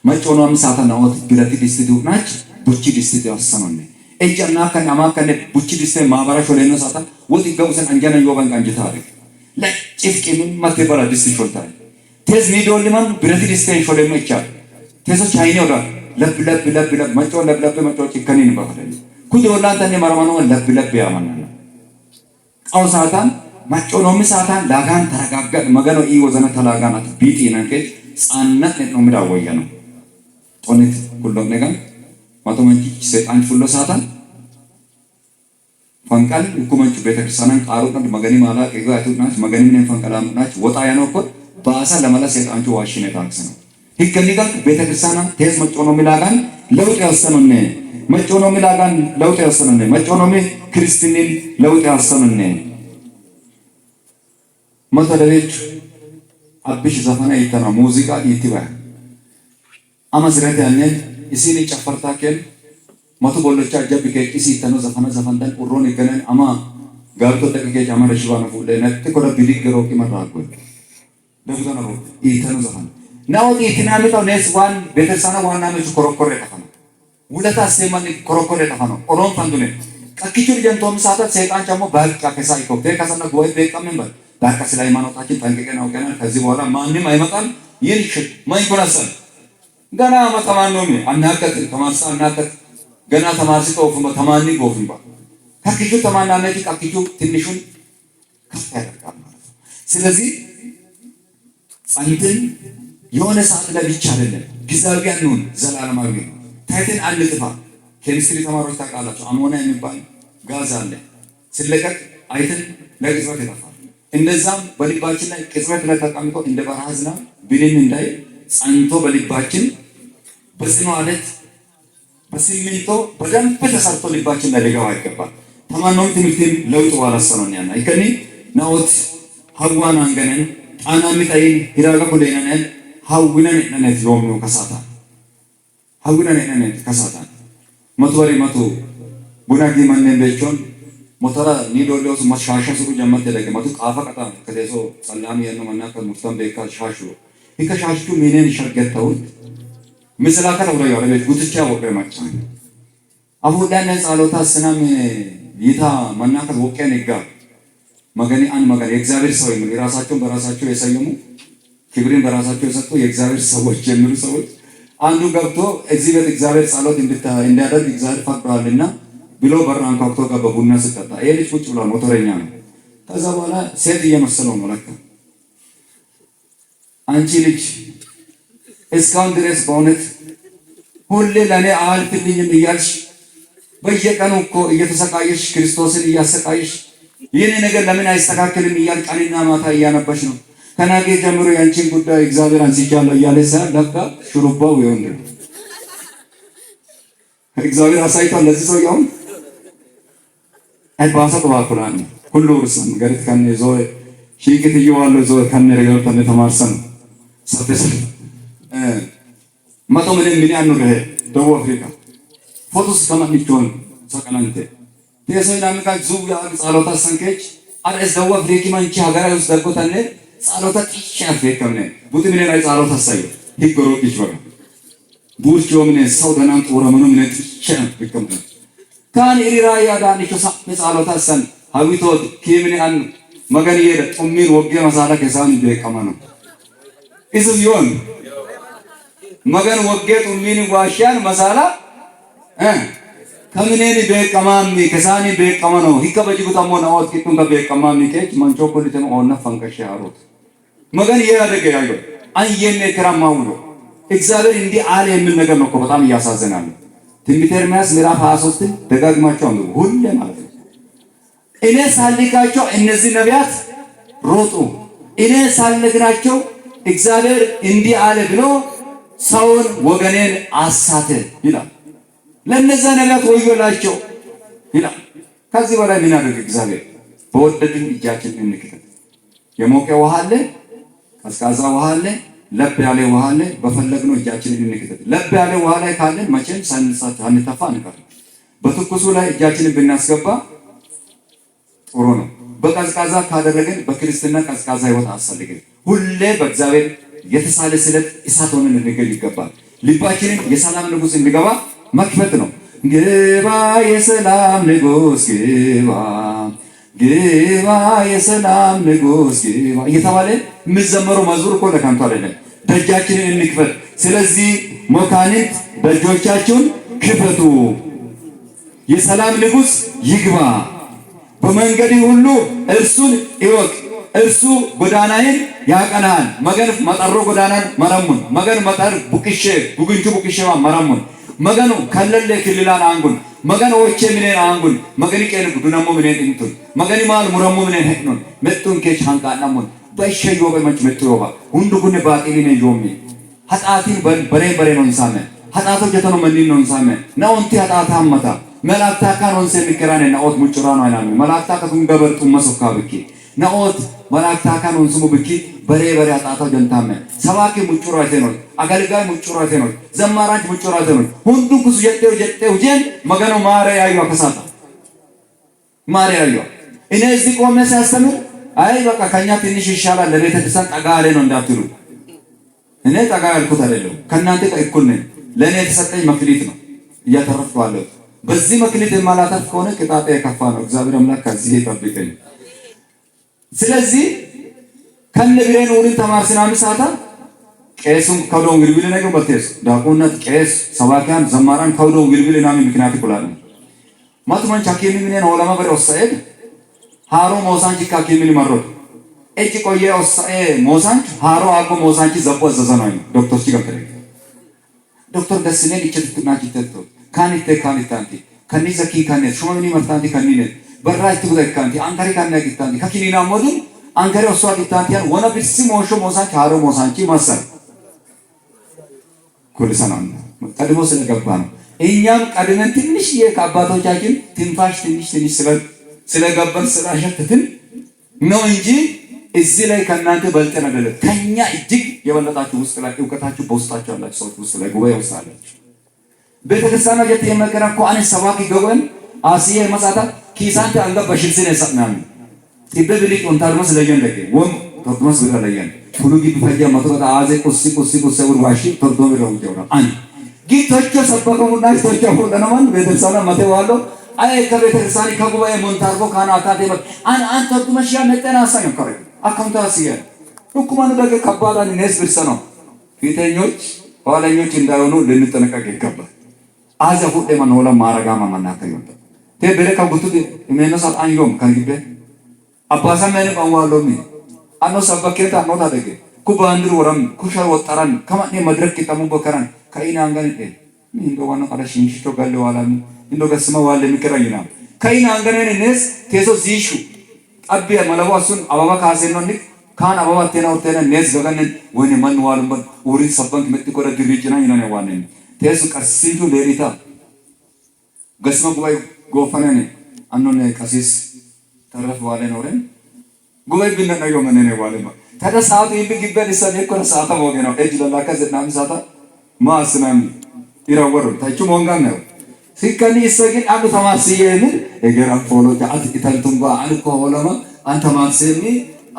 መጮኖም ሳተናውት ግለቲ ዲስቲቱ ናች ቡቺ ዲስቲቱ ያሰነነ እጃና ከናማ ከነ ቡቺ ዲስቲቱ ማባራሾ ለነ ሳታ ወጥ ይገቡሰን አንጀና ይወባን አንጀታ አለ ለጭፍቂም ማተበራ ዲስቲቱ ሾልታ ተዝ ሚዶልማን ብረቲ ዲስቲቱ ሾለማ ይቻል ተዞ ቻይና ወዳ ለብ መጮ ለብ መጮ ጭከኒን ባፈደል ኩዲ ወላንተኔ ማራማኖ ለብ ያማናና አውሳታን ማጮኖም ሳታን ላጋን ተረጋጋድ መገኖ ኢ ወዘነ ተላጋናት ቢጢ ነንከ ጻነት ነው ምዳወያ ነው ጦነት ሁሉም ነገር ማቶማንጂ ሰይጣን ሁሉ ሳታን ፈንቃል ሁኩመንቹ ቤተክርስቲያንን ቃሩን መገኒ ማላ ከጋቱናስ መገኒን ፈንቃላምናች ወጣ ያነው እኮ ባሳ ለማላ ሰይጣንቹ ዋሽነ ታክስ ነው hikkaniga betakrisana tes machonomi lagan lawt yasanne machonomi lagan lawt yasanne machonomi kristinin lawt yasanne matadavech abish zafana itana muzika itiba amazrete anne isini chafarta ken matu bollocha jabike isi tano zafana zafandan urroni ganen ama garto takike jamara shivana fulle natte koda bidik gero ki marrago dabutana ro itano zafana now itinami to nes one better sana one name korokore takano ulata semani korokore takano oron pandune kakichur jantom sata setan chamo bag kakesa iko be kasana goy be kamember ዳር ከስላይማኖታችን ጠንቅቀን አውቀናል። ከዚህ በኋላ ማንም አይመጣም። ይልሽ ማን ይቆራሰል ገና መተማኖም አናቀት ተማሳ አናቀት ገና ተማስቆ ተማኒ ጎፍንባ ከክጁ ተማናነጂ ከክጁ ትንሹን ከፍ ያደርጋል ማለት ነው። ስለዚህ ጸንተን የሆነ ሰዓት ላይ ብቻ አይደለም ጊዜያዊ አንሁን ዘላለማዊ ነው። ታይተን አንጥፋ። ኬሚስትሪ ተማሪዎች ታውቃላችሁ አሞኒያ የሚባል ጋዝ አለ። ሲለቀቅ አይተን ለቅጽበት ይጠፋል። እንደዛም በልባችን ላይ ቅጽበት ላይ ተቀምጦ እንደ በረሃ ዝናብ ብልን እንዳይ ጸንቶ በልባችን በጽኑ አለት በሲሚንቶ በደንብ ተሰርቶ ልባችን ላይ ሊገባ ይገባል። ተማኖም ትምህርትን ለውጥ ዋላሰነን ያና ይከኒ ናውት ሐዋን አንገነን ጣና ሚጣይን ሂራጋ ኮሌነን ሐውነን ነነት ዮሙ ከሳታ ሐውነን ነነት ከሳታ መቶሪ መቶ ቡናጊ ማንን በቾን ሞተራ ኒዶሎስ ማሻሻ ሱሩ ጀመተ ለገመቱ ቃፋ ቀጣ ከደሶ ሰላም ያኑ መናከ ሙርተም በካ ሻሹ ይከሻሹ ሚነን ሸርገተው ምስላከ ነው ያለው ቤት ጉትቻ ወቀ ማጫን አሁዳነ ጸሎታ ሰናም ይታ መናከ ወቀን ይጋ መገኒ አን መገኒ የእግዚአብሔር ሰው ይምሩ ራሳቸውን በራሳቸው የሰየሙ ክብርን በራሳቸው የሰጡ የእግዚአብሔር ሰዎች ጀምሩ ሰዎች አንዱ ገብቶ እግዚአብሔር ጸሎት እንዲያደርግ እግዚአብሔር ፈቅዷልና ብሎ በራን ካክቶ ጋር በቡና ሲጠጣ ይሄ ልጅ ቁጭ ብሏል። ሞተረኛ ነው። ከዛ በኋላ ሴት እየመሰለው ነው ለካ አንቺ ልጅ እስካሁን ድረስ በእውነት ሁሌ ለኔ አልፍልኝም እያልሽ በየቀኑ እኮ እየተሰቃየሽ ክርስቶስን እያሰቃየሽ ይህን ነገር ለምን አይስተካከልም እያል ቀንና ማታ እያነበሽ ነው። ከናጌ ጀምሮ ያንቺን ጉዳይ እግዚአብሔር አንስቻለሁ እያለ ለካ ሹሩባው ይሆን እግዚአብሔር አሳይቷል ለዚህ ሰው ያው አይባሳ ተባኩላን ሁሉ ርስም ገሪት ከነ ዞይ ሺግት ይዋሉ ዞይ ከነ ረገው ተነ ተማርሰን ሰፈሰ ማቶ ምን ያኑ ረህ ደቡብ አፍሪካ ፎቶስ ከማንቾን ሰቀናንተ ተሰይና ምካ ዙብ ያ ጻሎታ ሰንከች አርስ ደቡብ አፍሪካ ማንቺ ሀገራ ውስጥ ደርቆታለ ጻሎታ ጥሻፍ ከመነ ቡት ምን ላይ ጻሎታ ሳይ ይገሮ ይችላል ቡርቾ ምን ሰው ደናን ጦረመኑ ምን ጥሻፍ ከመነ ካን ኢራያ ዳንቾ ጻሎታ ሰን ሀዊቶት ኪምን አን መገንየ ጡሚን ወገ መሳላ ከሳን በቀማኑ ኢዝ ዮን መገን ወገ ጡሚን ዋሻን መሳላ ከምኔኒ በቀማሚ ከሳኒ በቀማኑ ሂከበጂ ጉታሞ ናውት ኪቱን በቀማሚ ከች መንቾ ኮሊተን ኦና ፈንከሽ ያሮት መገን ያደገ ያዩ አንየነ ከራማው ነው እግዚአብሔር እንዲህ አለ የሚል ነገር ነው እኮ በጣም ያሳዘናል። ትንቢተ ኤርምያስ ምዕራፍ 23 ደጋግማቸው አንብቡ ሁሌ ማለት ነው። እኔ ሳልልካቸው እነዚህ ነቢያት ሮጡ፣ እኔ ሳልነግራቸው እግዚአብሔር እንዲህ አለ ብሎ ሰውን ወገኔን አሳተ ይላል። ለነዛ ነቢያት ወዮላቸው ይላል። ከዚህ በላይ ምን ያደርግ እግዚአብሔር? በወደድን እጃችን እንክተት። የሞቀ ውሃ አለ፣ ቀዝቃዛ ውሃ አለ፣ ለብ ያለ ውሃ አለ። በፈለግነው እጃችንን እንክተት። ለብ ያለ ውሃ ላይ ካለን መቼም ሳንተፋ አንቀርም። በትኩሱ ላይ እጃችንን ብናስገባ ጥሩ ነው። በቀዝቃዛ ካደረገን በክርስትና ቀዝቃዛ ህይወት አያስፈልግም። ሁሌ በእግዚአብሔር የተሳለ ስለት እሳት ሆነን ልንገኝ ይገባል። ልባችንን የሰላም ንጉስ እንዲገባ መክፈት ነው። ግባ የሰላም ንጉስ ግባ፣ ግባ የሰላም ንጉስ ግባ እየተባለ የምዘመረው መዝሙር እኮ ለከንቱ አይደለም። ደጃችንን እንክፈት። ስለዚህ መካኒት ደጆቻችሁን ክፈቱ፣ የሰላም ንጉስ ይግባ፣ በመንገድ ሁሉ እርሱን ይወቅ፣ እርሱ ጎዳናዬን ያቀናል። መገን መጠሮ ጎዳናን መረሙን መገን መጠር ቡቅሼ ጉግንቹ ቡቅሼ መረሙን መገኑ ከለለ ክልላን አንጉን መገን ወቼ ምንን አንጉን መገን ቀን ጉዱናሞ ምንን እንቱን መገን ማል ሙረሙ ምንን ሄክኑን መጡን ከች ሃንቃናሙን በሸዮ በመች መጥዮባ ሁንዱ ጉን ባጢሊኔ ዮሚ ኃጢአትን በሬ ነው እንሳመ ኃጢአቶ ጀተኖ መንኒ ነው እንሳመ ነው እንት ኃጢአታ አመታ መላእክታ ካን ወንሰ ሚከራነ ናኦት ሙጭራ ነው አይናም መላእክታ ከቱን ገበርጡ መስካ ብኪ ናኦት መላእክታ ካን ወንሰሙ ብኪ በሬ ኃጢአቶ ጀንታመ ሰባኪ ሙጭራቴ ነው አገልጋይ ሙጭራቴ ነው ዘማራጅ ሙጭራቴ ነው ሁንዱ ኩስ ጀቴው ጀን መገኖ ማረ ያዩ ከሳታ ማረ ያዩ እኔ እዚህ ቆሜ ሲያስተምር አይ በቃ ከኛ ትንሽ ይሻላል ለቤተ ክርስቲያን ጠጋ ያለ ነው እንዳትሉ እኔ ጠጋ ያልኩት አይደለም ከናንተ እኩል ነኝ ለኔ የተሰጠኝ መክሊት ነው እያተረፍኩ አለው በዚህ መክሊት የማላተርፍ ከሆነ ቅጣጤ የከፋ ነው እግዚአብሔር አምላክ ከዚህ ይጠብቀኝ ስለዚህ ከነብሬን ወርን ተማርስና ምሳታ ቄሱም ከዶን ግልግል ነገር በተስ ዳቆነት ቄስ ሰባኪያን ዘማራን ከዶን ግልግል ናሚ ምክንያት ይቆላል ማጥማን ቻኬሚ ምን ነው ለማ በረ ወሰድ ሃሮ ሞሳንቺ ካኪሚን ማሮት እጂ ቆየ ወሰኤ ሞሳንቺ ሃሮ አቆ ሞሳንቺ ዘቦ ዘዘናይ ዶክተር ሲገከረ ዶክተር ደስኔን ይችላልና ይተቶ ካኒቴ ካኒታንቲ ከኒ ዘኪ ካኒ ሹማኒ መርታንቲ ካኒኔ በራይቱ ለካንቲ አንካሪ ካኒ ያቂታንቲ ከኪኒና ሞዱ አንካሪ ወሷ ቂታንቲያን ወና ቢሲ ሞሾ ሞሳንቺ ሃሮ ሞሳንቺ ማሰር ኩልሰናን ቀድሞ ስለገባ ነው እኛም ቀድመን ትንሽ የካባቶቻችን ትንፋሽ ትንሽ ስለገባን ስላሸተትን ነው እንጂ እዚህ ላይ ከናንተ በልጠን አይደለም ከኛ እጅግ የበለጣችሁ ውስጥ ላይ ዕውቀታችሁ በውስጣችሁ ያላችሁ ሰዎች ውስጥ ላይ ጉባኤ ውስጥ አላችሁ ቤተክርስቲያና ጀት የመከራኮ አነ ሰባኪ ገበን አሲየ መጻታ ኪሳንተ አንጋ በሽልስነ ሰናን ትበብሊቅ ወንታርመስ ለየንደገ ወም ተርቶመስ በለየን ሁሉ ግቢ ፈጃ ማጥራታ አዘ ቁሲ ወር ዋሺ ተርቶመ ነው ጀውራ አን ጊቶቹ ሰበከሙና ጊቶቹ ሆነማን ቤተክርስቲያና መተዋሎ አይ ከቤተክርስቲያን ከጉባኤ ሞንታርቦ ካናታ ደበ አንተ ተርቶመሽ ያመጣና አሳየን ከረ አካውንታሲያ ሁኩማን በገ ከባዳን ነስ ብርሰነው ፊተኞች ኋለኞች እንዳይሆኑ ልንጠነቀቅ ይገባል አዘ ሁዴ ማን ሆላ ማረጋማ ማናከዩ ተበለ ከጉቱ እመነሳት አንዮም ከንግበ አባሳ ማነ ባዋሎሚ አኖ ሰበከታ ነው ታደገ ኩባንድር ወረም ኩሻር ወጣራን ከማኔ መድረክ ይጣሙ በከራን ከይና አንጋን እንዶ ዋና ቀዳሽ እንሽቶ ጋለው አላሚ እንዶ ገስማ ዋለ የሚከራይና ከይና አንጋን ነስ ቴሶ ዚሹ አብያ መለዋሱን አባባ ካሰነን ካን አባባ ተናውተነ ነስ ገገነን ወኔ ማን ዋሉን ኡሪ ሰበንክ መጥቆረ ድሪጅና ይናነ ዋነን ቴሱ ቀርሲቱ ለሪታ ገስማ ጉባኤ ጎፈነነ አኖነ ቀሲስ ተረፍ ዋለ ኖረን ጉባኤ ቢነና የመነነ ዋለ ተደሳቱ ይብግበል ሰኔ ኮረ ሰዓታ ወገ ነው እጅ ለላከ ዘናም ሰዓታ ማስናም ይራወሩ ታቹ ሞንጋን ነው ሲከኒ ይሰግን አንዱ ተማስየን እገራ ፎሎ ጃት ኢታልቱምባ አንኮ ሆለማ አንተ ማስየኒ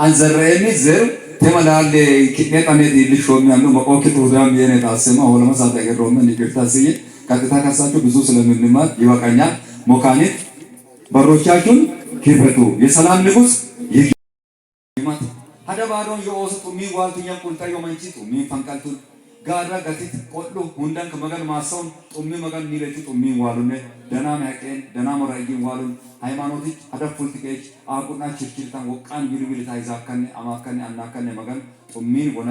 አንዘረየኒ ዘር ተመላለ ኪኔታኔ ዲልሾም ያሉ መቆኪት ወዳም የኔ ታሰማ ሆለማ ሳታገሮም እንዲከታስየ ቀጥታ ካሳችሁ ብዙ ስለምንማር ይበቃኛል ሞካኒት በሮቻችሁን ክፈቱ የሰላም ንጉስ ይማት ሀደባዶን የኦስቱ ሚዋልቱኛ ቁልታዮ መንቺቱ ሚፈንቀልቱ ጋራ ገቲት ቆሉ ሁንዳን ከመገን ማሰውን ጡሚ መገን ኒለቹ ጡሚ ዋሉነ ደና ማቀን ደና መራይን ዋሉን ሃይማኖት አደፉልትከች አቁና ችርችልታን ወቃን ቢልቢል ታይዛከነ አማከነ አናከነ መገን ጡሚን ወና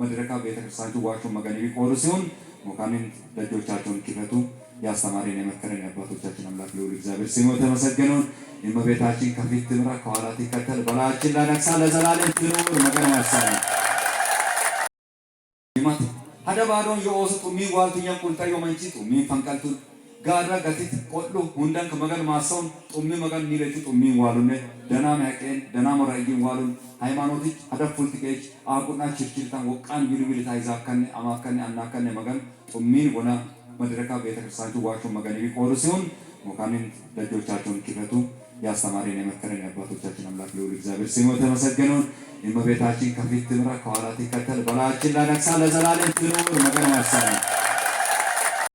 መድረካ ቤተክርስቲያኑ ዋሹ መገን ይቆሩ ሲሆን ሞካኒን ደጆቻቸውን ክፈቱ ያስተማሪን የመከረን አባቶቻችን አምላክ ልዑል እግዚአብሔር ስሙ የተመሰገነ የእመቤታችን ከፊት ትምራ ከኋላ ትከተል በላያችን ላይ ነግሳ ለዘላለም ትኑር መገን ያሳለ ይማት ሀደባዶን የኦስቱ ሚዋልቱኛ ቁልታዮ መንቺቱ ሚፈንቀልቱ ጋራ ገቲት ቆሉ ሁንዳን ከመገን ማሰውን ጡሚ መገን ኒለቹ ጡሚ ዋሉነ ደና ማቀን ደና መራይን ዋሉን ሃይማኖት አደፉልትከች አቁና ችርችልታን ወቃን ቢልቢል ታይዛከነ አማከነ አናከነ መገን ጡሚን ወና መድረካ ቤተክርስቲያኑ ዋሹ መገን ይቆሩ ሲሆን ሞካኒን ደጆቻቸውን ክፈቱ ያስተማሪን የመከረን አባቶቻችን አምላክ ልዑል እግዚአብሔር ስሙ የተመሰገነ የእመቤታችን ከፊት ትምራ ከኋላ ትከተል በላያችን ላይ ነግሳ ለዘላለም ትኑር መገን ያሳለ